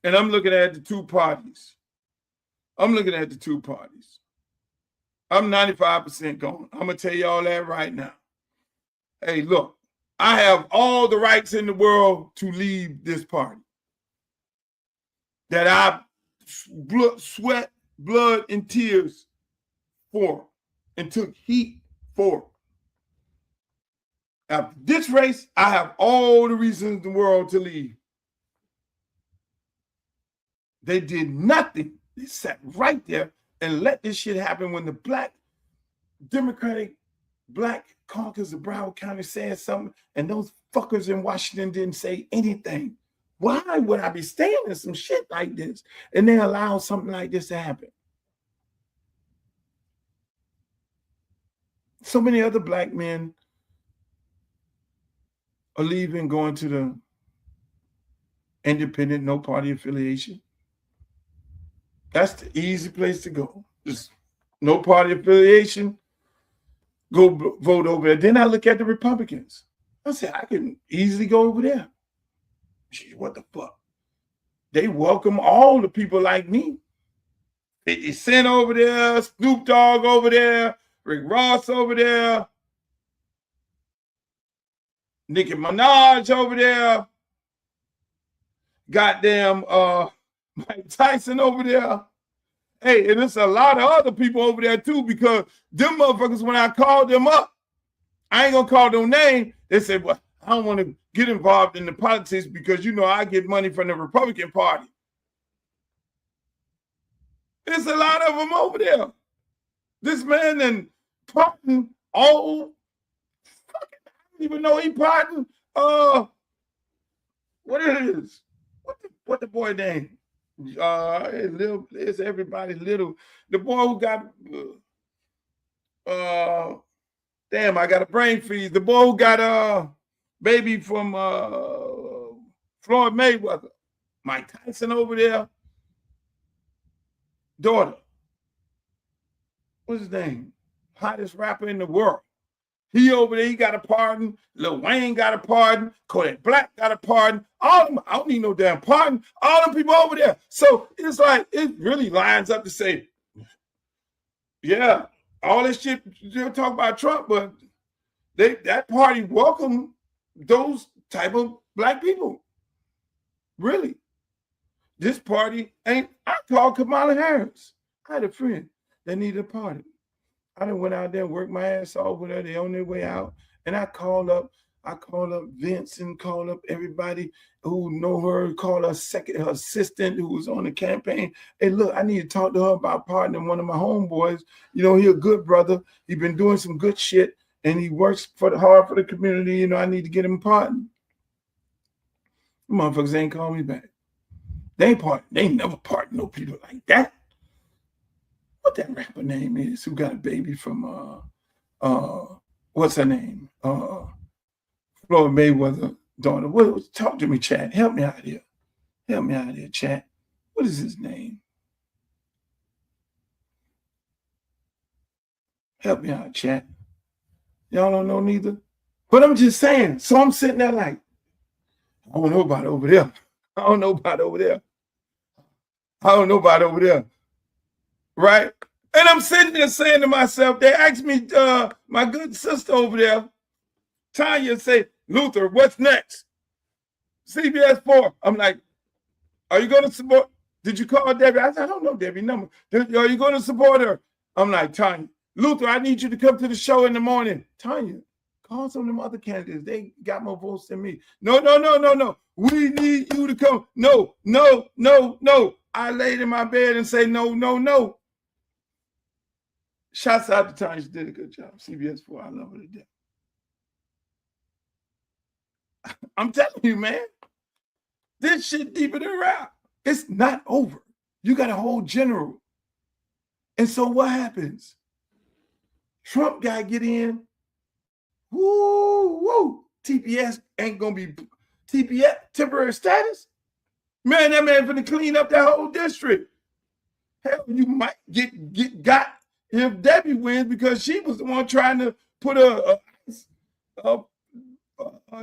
And I'm looking at the two parties. I'm 95% gone. I'm going to tell you all that right now. Hey, look, I have all the rights in the world to leave this party that I sweat, blood, and tears for and took heat for. After this race, I have all the reasons in the world to leave. They did nothing. They sat right there and let this shit happen when the Black Caucus of Broward County said something and those fuckers in Washington didn't say anything. Why would I be staying in some shit like this and they allow something like this to happen? So many other black men are leaving, going to the independent, no party affiliation. That's the easy place to go. Just no party affiliation. Go vote over there. Then I look at the Republicans. I say, I can easily go over there. Gee, what the fuck? They welcome all the people like me. 50 Cent over there, Snoop Dogg over there, Rick Ross over there, Nicki Minaj over there, goddamn Mike Tyson over there. Hey, and there's a lot of other people over there too, because them motherfuckers, when I called them up, I ain't gonna call their name. They said, well, I don't want to get involved in the politics because, you know, I get money from the Republican Party. There's a lot of them over there. This man and pardon all, fucking, I don't even know he pardoned, what it is? What the boy name? It's everybody little. The boy who got, damn, I got a brain freeze. The boy who got baby from Floyd Mayweather, Mike Tyson over there, daughter. What's his name? Hottest rapper in the world. He over there, he got a pardon. Lil Wayne got a pardon. Kodak Black got a pardon. All of them, I don't need no damn pardon. All them people over there. So it's like, it really lines up to say, yeah, all this shit, you talk about Trump, but that party welcomed those type of black people. Really. This party ain't, I called Kamala Harris. I had a friend that needed a party. I done went out there and worked my ass off with her. They on their way out. And I called up Vince and called up everybody who know her, called her assistant who was on the campaign. Hey, look, I need to talk to her about partnering one of my homeboys. You know, he a good brother. He been doing some good shit and he works hard for the community. You know, I need to get him partnered. Motherfuckers ain't call me back. They ain't never partnered no people like that. What that rapper name is who got a baby from what's her name? Floyd Mayweather daughter. What, talk to me, chat. Help me out here. Help me out here, chat. What is his name? Help me out, chat. Y'all don't know neither. But I'm just saying. So I'm sitting there like, I don't know about over there. I don't know about over there. I don't know about over there. Right? And I'm sitting there saying to myself, they asked me, my good sister over there, Tanya, say, Luther, what's next? CBS 4. I'm like, are you going to support? Did you call Debbie? I said, I don't know Debbie's number. Are you going to support her? I'm like, Tanya, Luther, I need you to come to the show in the morning. Tanya, call some of them other candidates. They got more votes than me. No. We need you to come. No. I laid in my bed and say, no. Shouts out to Tanya. She did a good job. CBS 4, I love her to death. I'm telling you, man, this shit deeper than rap. It's not over. You got a whole general. And so what happens? Trump guy get in. Woo. TPS ain't gonna be TPS, temporary status. Man, that man finna clean up that whole district. Hell, you might get got if Debbie wins because she was the one trying to put a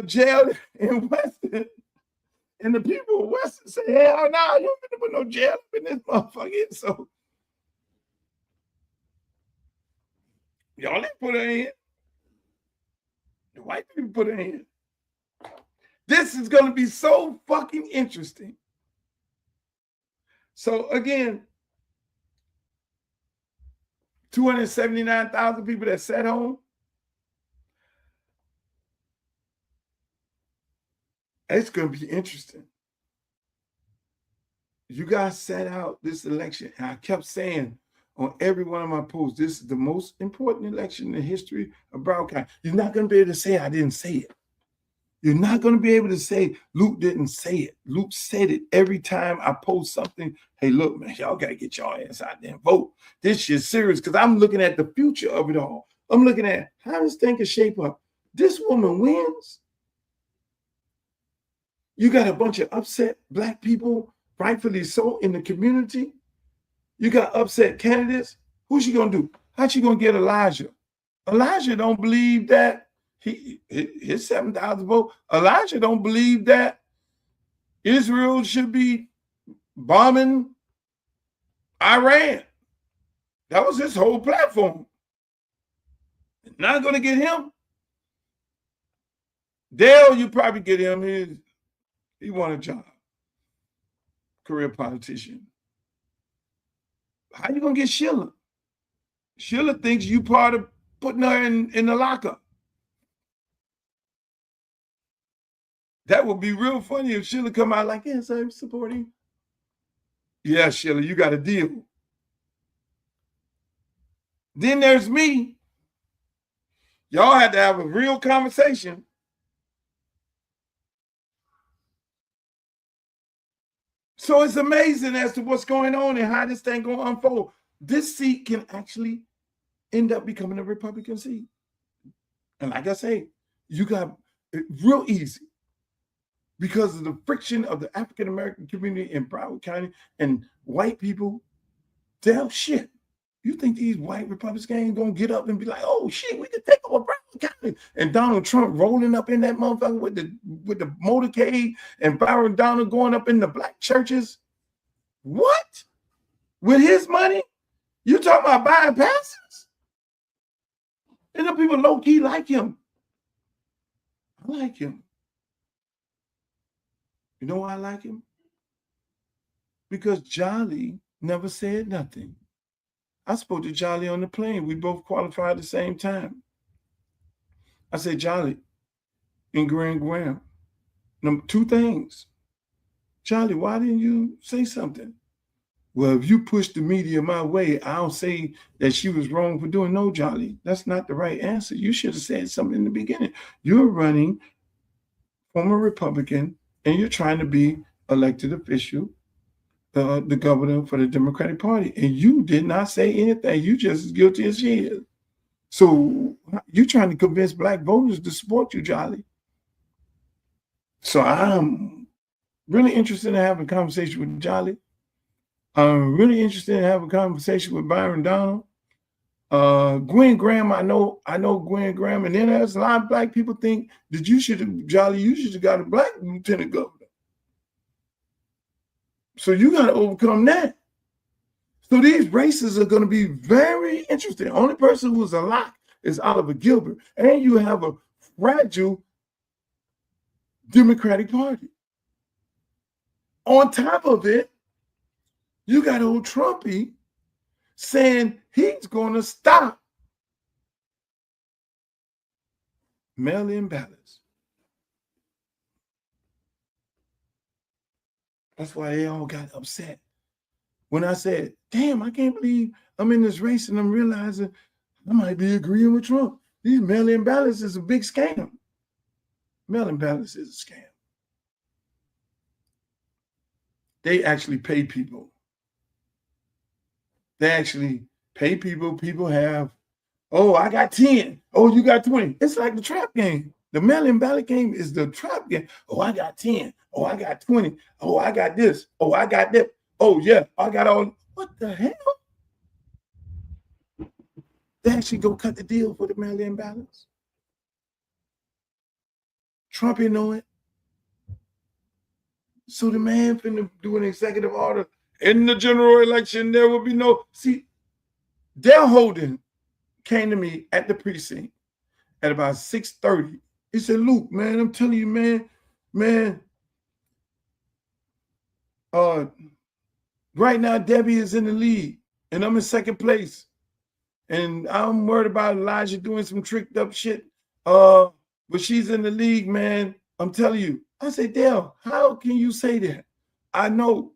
jail in Weston. And the people of Weston say, hell no, you don't finna put no jail up in this motherfucker. So y'all ain't put her in. The white people put her in. This is going to be so fucking interesting. So again, 279,000 people that sat home. It's going to be interesting. You guys sat out this election, and I kept saying on every one of my posts, this is the most important election in the history of Broward County. You're not going to be able to say I didn't say it. You're not going to be able to say Luke didn't say it. Luke said it every time I post something. Hey, look, man, y'all got to get y'all ass out there and vote. This shit's serious because I'm looking at the future of it all. I'm looking at how this thing can shape up. This woman wins. You got a bunch of upset black people, rightfully so, in the community. You got upset candidates. Who's she going to do? How's she going to get Elijah? Elijah don't believe that his 7,000 vote. Elijah don't believe that Israel should be bombing Iran. That was his whole platform. Not going to get him. Dale, you probably get him. He won a job. Career politician. How you going to get Sheila? Sheila thinks you part of putting her in the lockup. That would be real funny if Sheila come out like, yes, I'm supporting. Yeah, Sheila, you got a deal. Then there's me. Y'all had to have a real conversation. So it's amazing as to what's going on and how this thing going to unfold. This seat can actually end up becoming a Republican seat. And like I say, you got it real easy because of the friction of the African-American community in Broward County and white people. Damn shit. You think these white Republicans ain't going to get up and be like, oh shit, we can take over Broward County. And Donald Trump rolling up in that motherfucker with the motorcade and Byron Donald going up in the black churches. What? With his money? You talking about buying passes? And the people low-key like him. I like him. You know why I like him? Because Jolly never said nothing. I spoke to Jolly on the plane. We both qualified at the same time. I said, Jolly and Graham, two things. Jolly, why didn't you say something? Well, if you push the media my way, I'll say that she was wrong for doing. No, Jolly, that's not the right answer. You should have said something in the beginning. You're running former Republican, and you're trying to be elected official, the governor for the Democratic Party, and you did not say anything. You just as guilty as she is. So you're trying to convince black voters to support you, Jolly. So I'm really interested in having a conversation with Jolly. I'm really interested in having a conversation with Byron Donald. Gwen Graham, I know Gwen Graham, and then there's a lot of black people think that you should have got a black lieutenant governor. So you got to overcome that. So these races are going to be very interesting. The only person who's a lock is Oliver Gilbert, and you have a fragile Democratic Party. On top of it, you got old Trumpy saying he's going to stop mail-in ballots. That's why they all got upset. When I said, damn, I can't believe I'm in this race and I'm realizing I might be agreeing with Trump. These mail-in ballots is a big scam. Mail-in ballots is a scam. They actually pay people. They actually pay people. People have, oh, I got 10. Oh, you got 20. It's like the trap game. The mail-in ballot game is the trap game. Oh, I got 10. Oh, I got 20. Oh, I got this. Oh, I got that. Oh, yeah, I got all. What the hell? They actually go cut the deal for the mail-in ballots. Trump didn't know it. So the man finna do an executive order. In the general election, there will be no. See, Dale Holden came to me at the precinct at about 6:30. He said, Luke, man, I'm telling you, man, right now Debbie is in the lead and I'm in second place. And I'm worried about Elijah doing some tricked up shit. But she's in the league, man. I'm telling you. I said, Dale, how can you say that? I know.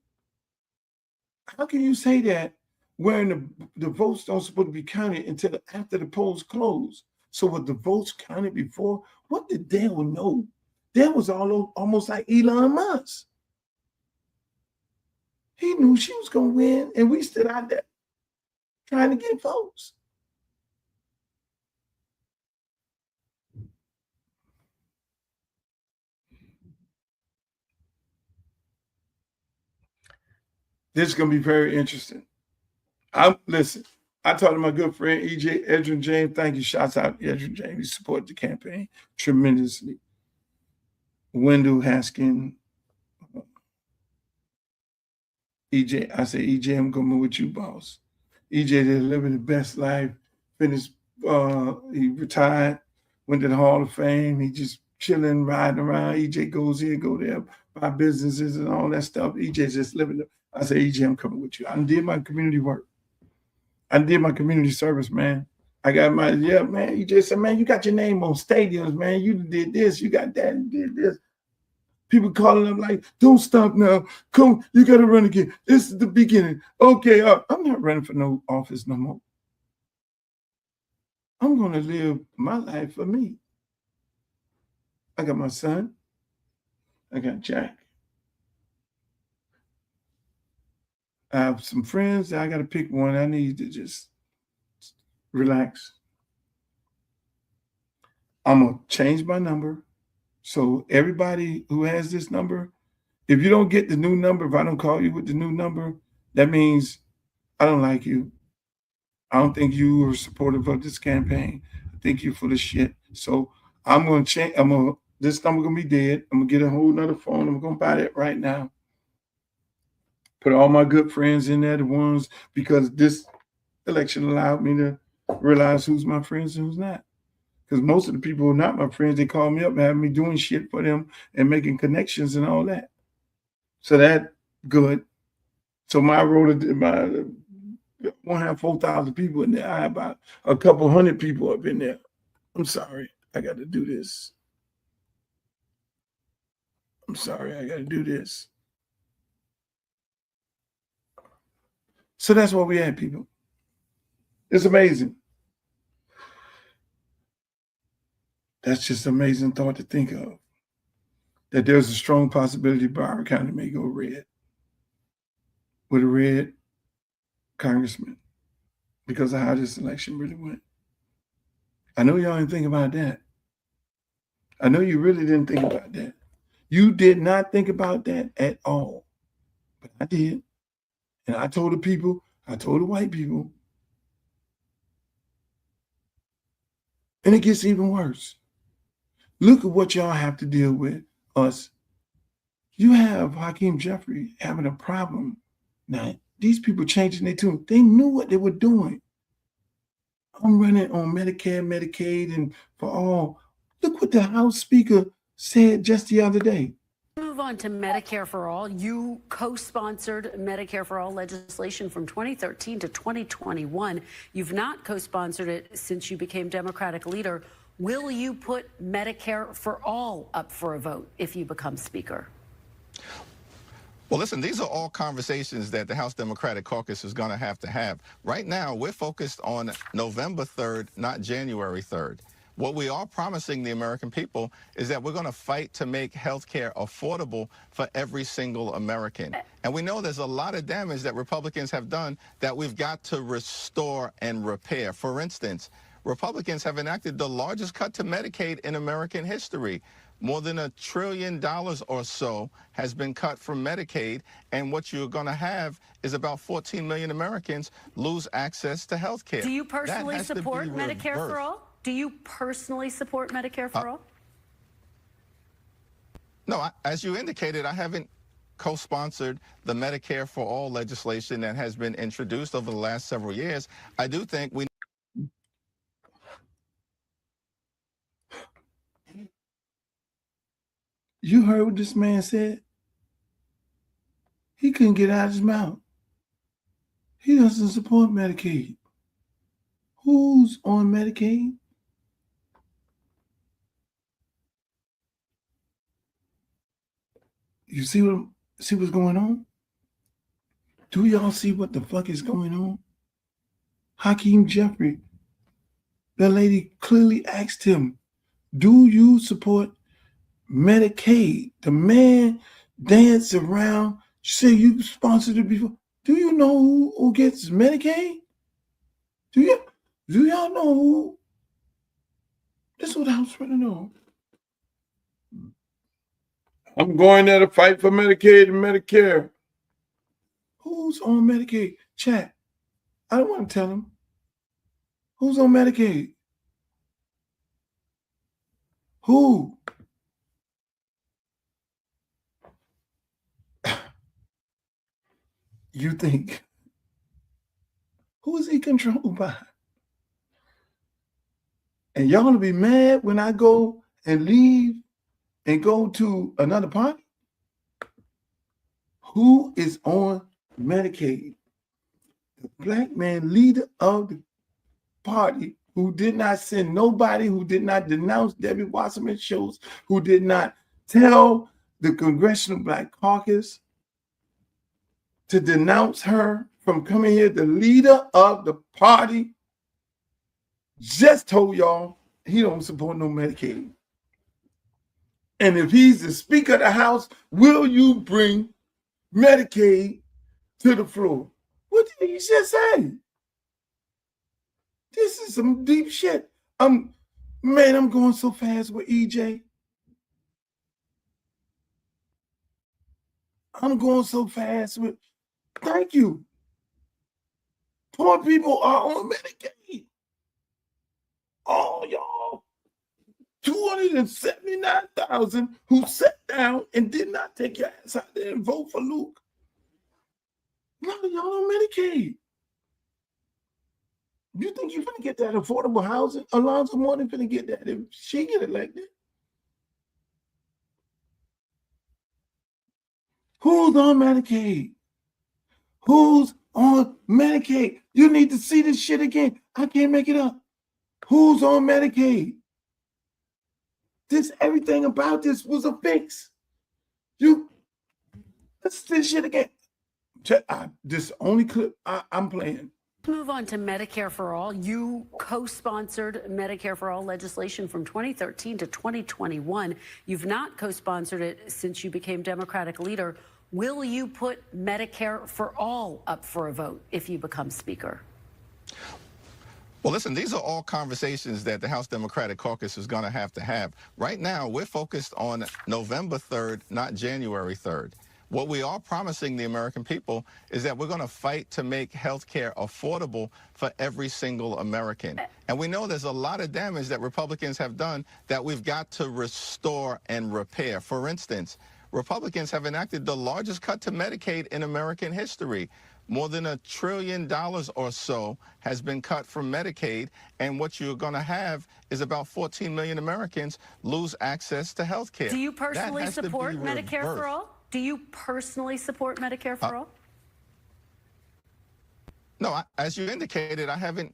How can you say that when the votes don't supposed to be counted until after the polls close? So were the votes counted before? What did Dale know? Dale was almost like Elon Musk. He knew she was going to win, and we stood out there trying to get votes. This is going to be very interesting. Listen, I talked to my good friend, EJ Edrin James. Thank you. Shouts out to Edrin James. He supported the campaign tremendously. Wendell Haskin. EJ, I say, EJ, I'm coming with you, boss. EJ is living the best life. Finished, he retired, went to the Hall of Fame. He just chilling, riding around. EJ goes here, go there, buy businesses and all that stuff. EJ just living the. I say, EJ, I'm coming with you. I did my community work. I did my community service, man. I got my, yeah, man. EJ said, man, you got your name on stadiums, man. You did this, you got that, and did this. People calling them like, don't stop now. Come, you got to run again. This is the beginning. Okay, I'm not running for no office no more. I'm going to live my life for me. I got my son. I got Jack. I have some friends. I got to pick one. I need to just relax. I'm going to change my number. So everybody who has this number, if you don't get the new number, if I don't call you with the new number, that means I don't like you. I don't think you are supportive of this campaign. I think you're full of shit. So I'm going to change. This number going to be dead. I'm going to get a whole nother phone. I'm going to buy that right now. Put all my good friends in there, the ones, because this election allowed me to realize who's my friends and who's not. Because most of the people who are not my friends, they call me up and have me doing shit for them and making connections and all that. So that good. So my road, my won't have 4,000 people in there. I have about a couple hundred people up in there. I'm sorry, I got to do this. I'm sorry, I got to do this. So that's what we had, people. It's amazing. That's just an amazing thought to think of. That there's a strong possibility Broward County may go red with a red congressman because of how this election really went. I know y'all didn't think about that. I know you really didn't think about that. You did not think about that at all. But I did. And I told the people, I told the white people. And it gets even worse. Look at what y'all have to deal with, us. You have Hakeem Jeffrey having a problem. Now, these people changing their tune. They knew what they were doing. I'm running on Medicare, Medicaid, and for all. Look what the House Speaker said just the other day. Move on to Medicare for All. You co-sponsored Medicare for All legislation from 2013 to 2021. You've not co-sponsored it since you became Democratic leader. Will you put Medicare for All up for a vote if you become Speaker? Well, listen, these are all conversations that the House Democratic Caucus is going to have. Right now, we're focused on November 3rd, not January 3rd. What we are promising the American people is that we're going to fight to make health care affordable for every single American. And we know there's a lot of damage that Republicans have done that we've got to restore and repair. For instance, Republicans have enacted the largest cut to Medicaid in American history. More than $1 trillion or so has been cut from Medicaid, and what you're going to have is about 14 million Americans lose access to health care. Do you personally support Medicare for All? Do you personally support Medicare for All? No, as you indicated, I haven't co-sponsored the Medicare for All legislation that has been introduced over the last several years. I do think we... You heard what this man said? He couldn't get out of his mouth. He doesn't support Medicaid. Who's on Medicaid? You see what's going on? Do y'all see what the fuck is going on? Hakeem Jeffrey, the lady clearly asked him, do you support Medicaid? The man danced around. Say you sponsored it before. Do you know who gets Medicaid? Do y'all know who? This is what I was trying to know. I'm going there to fight for Medicaid and Medicare. Who's on Medicaid? Chat. I don't want to tell them. Who's on Medicaid? Who? You think? Who is he controlled by? And y'all gonna be mad when I go and leave and go to another party? Who is on Medicaid? The black man leader of the party who did not send nobody, who did not denounce Debbie Wasserman Schultz, who did not tell the Congressional Black Caucus to denounce her from coming here. The leader of the party just told y'all he don't support no Medicaid. And if he's the Speaker of the House, will you bring Medicaid to the floor? What did he just say? This is some deep shit. I'm going so fast with EJ. I'm going so fast with, thank you. Poor people are on Medicaid. All y'all. 279,000 who sat down and did not take your ass out there and vote for Luke. None of y'all on Medicaid. You think you're gonna get that affordable housing? Alonzo Mourning finna get that if she get elected. Who's on Medicaid? Who's on Medicaid? You need to see this shit again. I can't make it up. Who's on Medicaid? Everything about this was a fix. Let's see this shit again. This only clip I'm playing. Move on to Medicare for All. You co-sponsored Medicare for All legislation from 2013 to 2021. You've not co-sponsored it since you became Democratic leader. Will you put Medicare for All up for a vote if you become Speaker? Well, listen, these are all conversations that the House Democratic Caucus is going to have. Right now, we're focused on November 3rd, not January 3rd. What we are promising the American people is that we're going to fight to make health care affordable for every single American. And we know there's a lot of damage that Republicans have done that we've got to restore and repair. For instance, Republicans have enacted the largest cut to Medicaid in American history. More than $1 trillion or so has been cut from Medicaid, and what you're going to have is about 14 million Americans lose access to health care. Do you personally support Medicare for All? Do you personally support Medicare for All? No, as you indicated, I haven't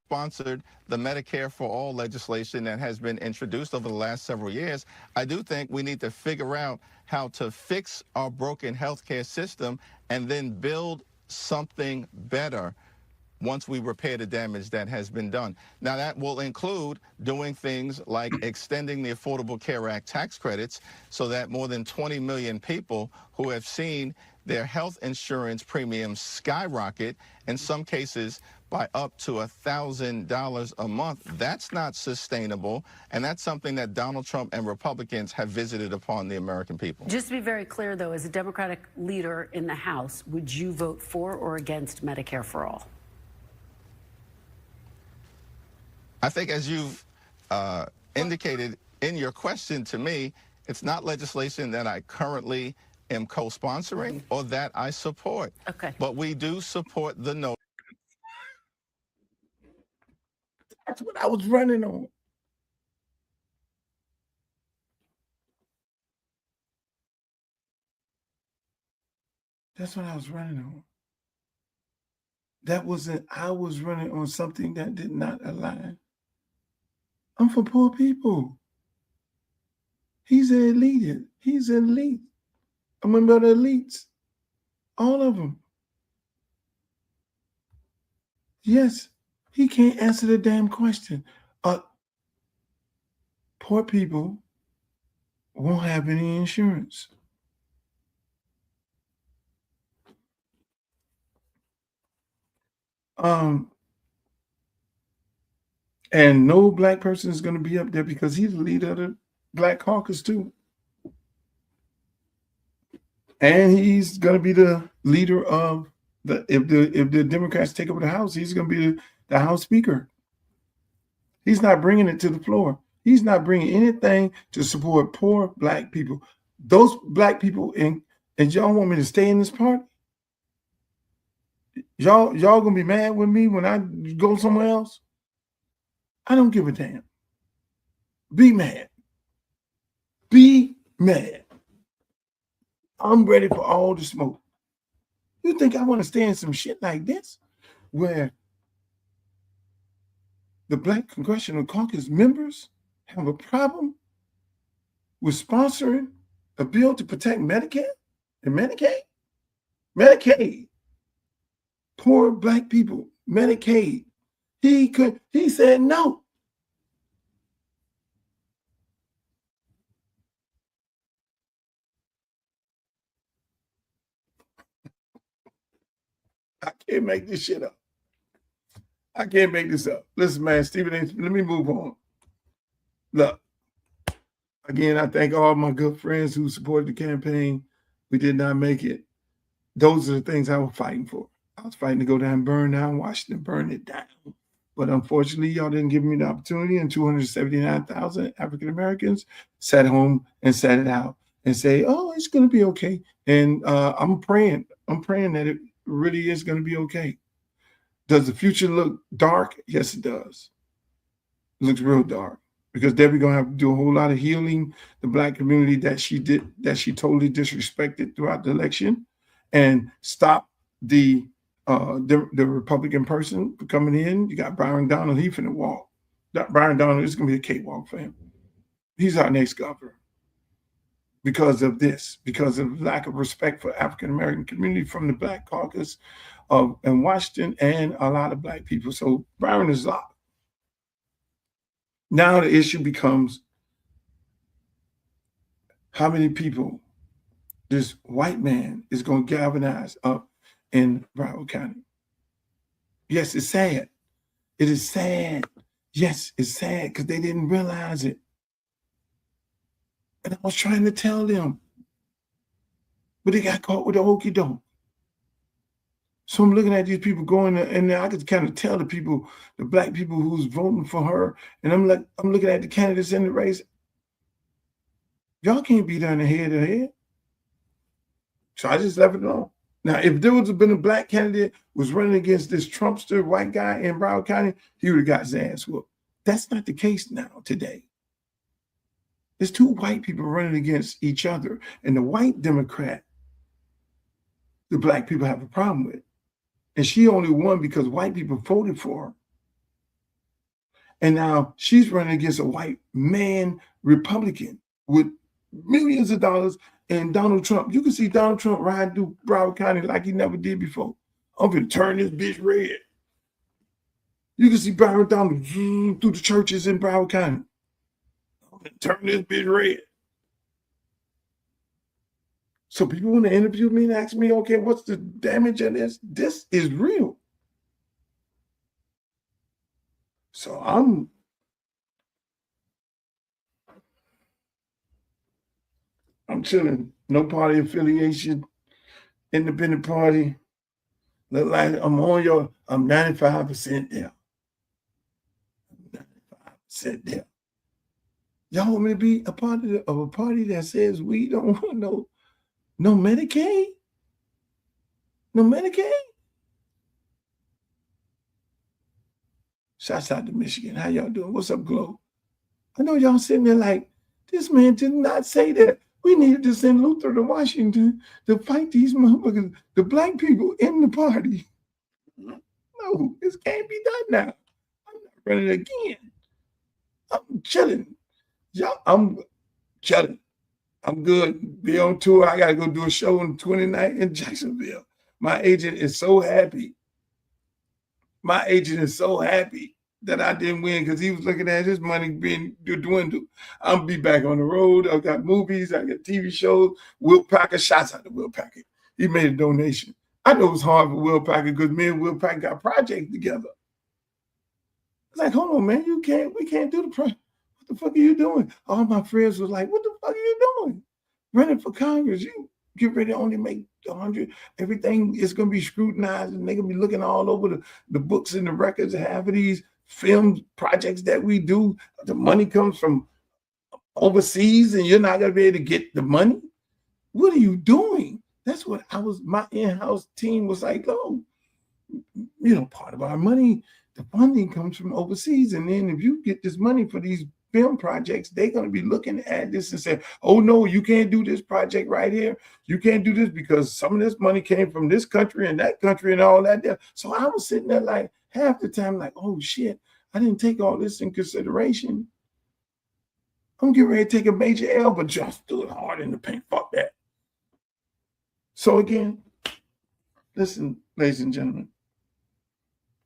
sponsored the Medicare for All legislation that has been introduced over the last several years. I do think we need to figure out how to fix our broken healthcare system and then build something better once we repair the damage that has been done. Now, that will include doing things like extending the Affordable Care Act tax credits so that more than 20 million people who have seen their health insurance premiums skyrocket, in some cases by up to $1,000 a month. That's not sustainable, and that's something that Donald Trump and Republicans have visited upon the American people. Just to be very clear, though, as a Democratic leader in the House, would you vote for or against Medicare for All? I think, as you've indicated in your question to me, it's not legislation that I currently am co-sponsoring or that I support. Okay. But we do support the notion. That's what I was running on. That's what I was running on. I was running on something that did not align. I'm for poor people. He's an elite. He's an elite. I'm about the elites. All of them. Yes, he can't answer the damn question. Poor people won't have any insurance. And no black person is going to be up there because he's the leader of the Black Caucus too. And he's going to be the leader of if the Democrats take over the House, he's going to be the House Speaker. He's not bringing it to the floor. He's not bringing anything to support poor black people. Those black people, and y'all want me to stay in this party? Y'all gonna be mad with me when I go somewhere else? I don't give a damn. Be mad. Be mad. I'm ready for all the smoke. You think I want to stay in some shit like this where the Black Congressional Caucus members have a problem with sponsoring a bill to protect Medicare and Medicaid? Medicaid. Poor black people, Medicaid. He said no. I can't make this shit up. I can't make this up. Listen, man, Stephen, let me move on. Look, again, I thank all my good friends who supported the campaign. We did not make it. Those are the things I was fighting for. I was fighting to go down and burn down Washington, burn it down. But unfortunately, y'all didn't give me the opportunity, and 279,000 African Americans sat home and sat it out and say, oh, it's going to be okay. And I'm praying that it really is going to be okay. Does the future look dark? Yes, it does. It looks real dark because Debbie gonna have to do a whole lot of healing the Black community that she totally disrespected throughout the election, and stop the Republican person coming in. You got Byron Donald, he finna walk. Byron Donald is gonna be a cakewalk for him. He's our next governor because of this, because of lack of respect for African American community from the Black caucus in Washington and a lot of Black people. So Byron is locked. Now the issue becomes how many people this white man is going to galvanize up in Broward County. Yes, it's sad. It is sad. Yes, it's sad because they didn't realize it. And I was trying to tell them, but they got caught with the okie doke. So I'm looking at these people going, and I could kind of tell the people, the Black people who's voting for her, and I'm looking at the candidates in the race. Y'all can't be down the head to head. So I just left it alone. Now, if there would have been a Black candidate was running against this Trumpster white guy in Broward County, he would have got his ass whooped. That's not the case now today. There's two white people running against each other, and the white Democrat, the Black people have a problem with. And she only won because white people voted for her. And now she's running against a white man Republican with millions of dollars and Donald Trump. You can see Donald Trump ride through Broward County like he never did before. I'm going to turn this bitch red. You can see Byron Donald through the churches in Broward County. I'm going to turn this bitch red. So people want to interview me and ask me, okay, what's the damage of this? This is real. So I'm chilling. No party affiliation, independent party. Look like I'm 95% there. 95% there. Y'all want me to be a part of a party that says we don't want no Medicaid? No Medicaid? Shouts out to Michigan. How y'all doing? What's up, Glow? I know y'all sitting there like, this man did not say that. We needed to send Luther to Washington to fight these motherfuckers, the Black people in the party. No, this can't be done now. I'm not running again. I'm chilling. Y'all, I'm chilling. I'm good. Be on tour. I got to go do a show on the 29th in Jacksonville. My agent is so happy. My agent is so happy that I didn't win because he was looking at his money being dwindled. I'll be back on the road. I've got movies. I got TV shows. Will Packer, shouts out to Will Packer. He made a donation. I know it's hard for Will Packer because me and Will Packer got projects together. It's like, hold on, man. We can't do the project. What the fuck are you doing? All my friends was like, what the fuck are you doing? Running for Congress. You get ready to only make 100. Everything is going to be scrutinized and they're going to be looking all over the books and the records. Half of these film projects that we do, the money comes from overseas and you're not going to be able to get the money. What are you doing? That's what my in-house team was like, oh, part of our money, the funding comes from overseas. And then if you get this money for these film projects, they're going to be looking at this and say, oh, no, you can't do this project right here. You can't do this because some of this money came from this country and that country and all that there. So I was sitting there like half the time like, oh, shit, I didn't take all this in consideration. I'm getting ready to take a major L, but just do it hard in the paint. Fuck that. So again, listen, ladies and gentlemen,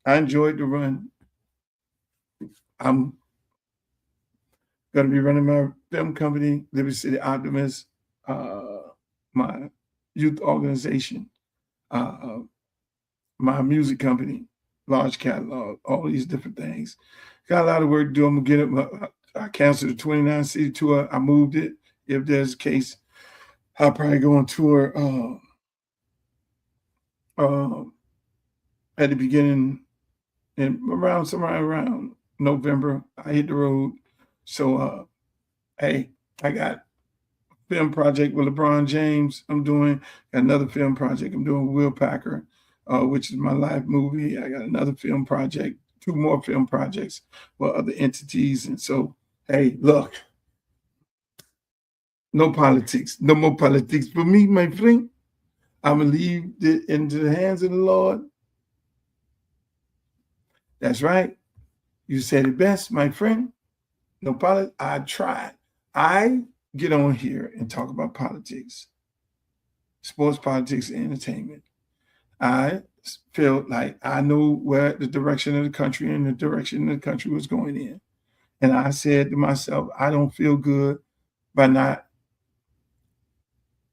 I enjoyed the run. I'm going to be running my film company, Liberty City Optimist, my youth organization, my music company, large catalog, all these different things. Got a lot of work to do. I'm going to get it. I canceled the 29 city tour. I moved it. If there's a case, I'll probably go on tour at the beginning and somewhere around November. I hit the road. So, hey, I got a film project with LeBron James I'm doing. Got another film project I'm doing with Will Packer. which is my live movie. I got another film project, 2 more film projects for other entities. And so, hey, look, no politics, no more politics for me, my friend. I'm going to leave it into the hands of the Lord. That's right. You said it best, my friend. No politics. I tried. I get on here and talk about politics, sports, politics, and entertainment. I felt like I knew where the direction of the country and the direction of the country was going in. And I said to myself, I don't feel good by not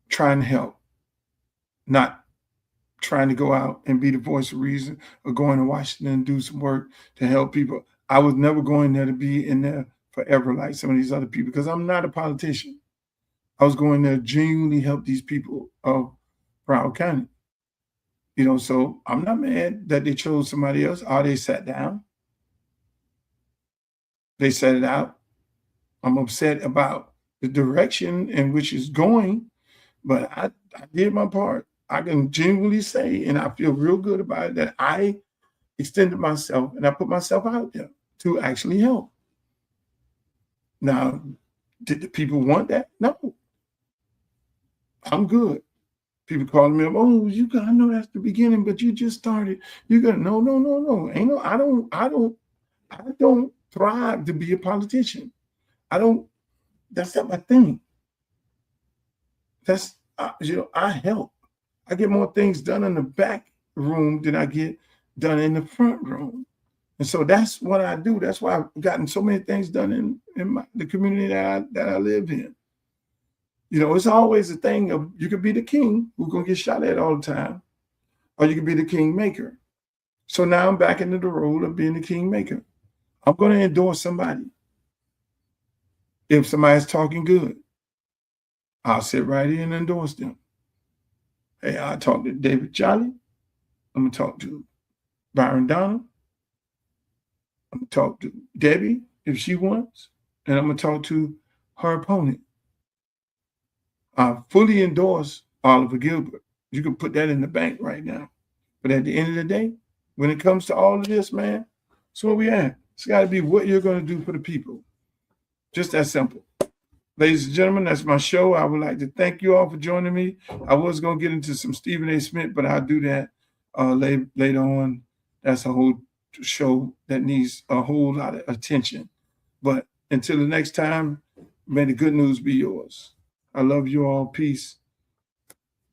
trying to help, not trying to go out and be the voice of reason or going to Washington and do some work to help people. I was never going there to be in there forever like some of these other people, because I'm not a politician. I was going there to genuinely help these people of Broward County. You know, so I'm not mad that they chose somebody else. Or they sat down. They set it out. I'm upset about the direction in which it's going, but I did my part. I can genuinely say, and I feel real good about it, that I extended myself and I put myself out there to actually help. Now, did the people want that? No. I'm good. People calling me up, oh, you got, I know that's the beginning, but you just started. You got no. Ain't no, I don't thrive to be a politician. That's not my thing. That's, I help. I get more things done in the back room than I get done in the front room. And so that's what I do. That's why I've gotten so many things done in the community that I live in. You know, it's always a thing of, you could be the king who's going to get shot at all the time, or you could be the kingmaker. So now I'm back into the role of being the kingmaker. I'm going to endorse somebody. If somebody's talking good, I'll sit right here and endorse them. Hey, I'll talk to David Jolly. I'm going to talk to Byron Donald. I'm going to talk to Debbie if she wants. And I'm going to talk to her opponent. I fully endorse Oliver Gilbert. You can put that in the bank right now. But at the end of the day, when it comes to all of this, man, that's where we at. It's got to be what you're going to do for the people. Just that simple. Ladies and gentlemen, that's my show. I would like to thank you all for joining me. I was going to get into some Stephen A. Smith, but I'll do that later on. That's a whole show that needs a whole lot of attention. But until the next time, may the good news be yours. I love you all. Peace.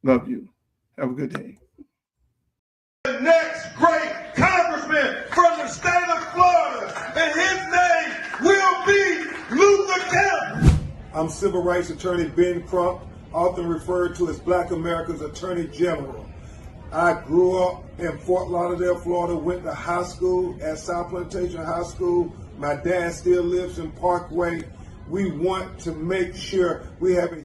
Love you. Have a good day. The next great congressman from the state of Florida, and his name will be Luther Campbell. I'm Civil Rights Attorney Ben Crump, often referred to as Black America's Attorney General. I grew up in Fort Lauderdale, Florida, went to high school at South Plantation High School. My dad still lives in Parkway. We want to make sure we have a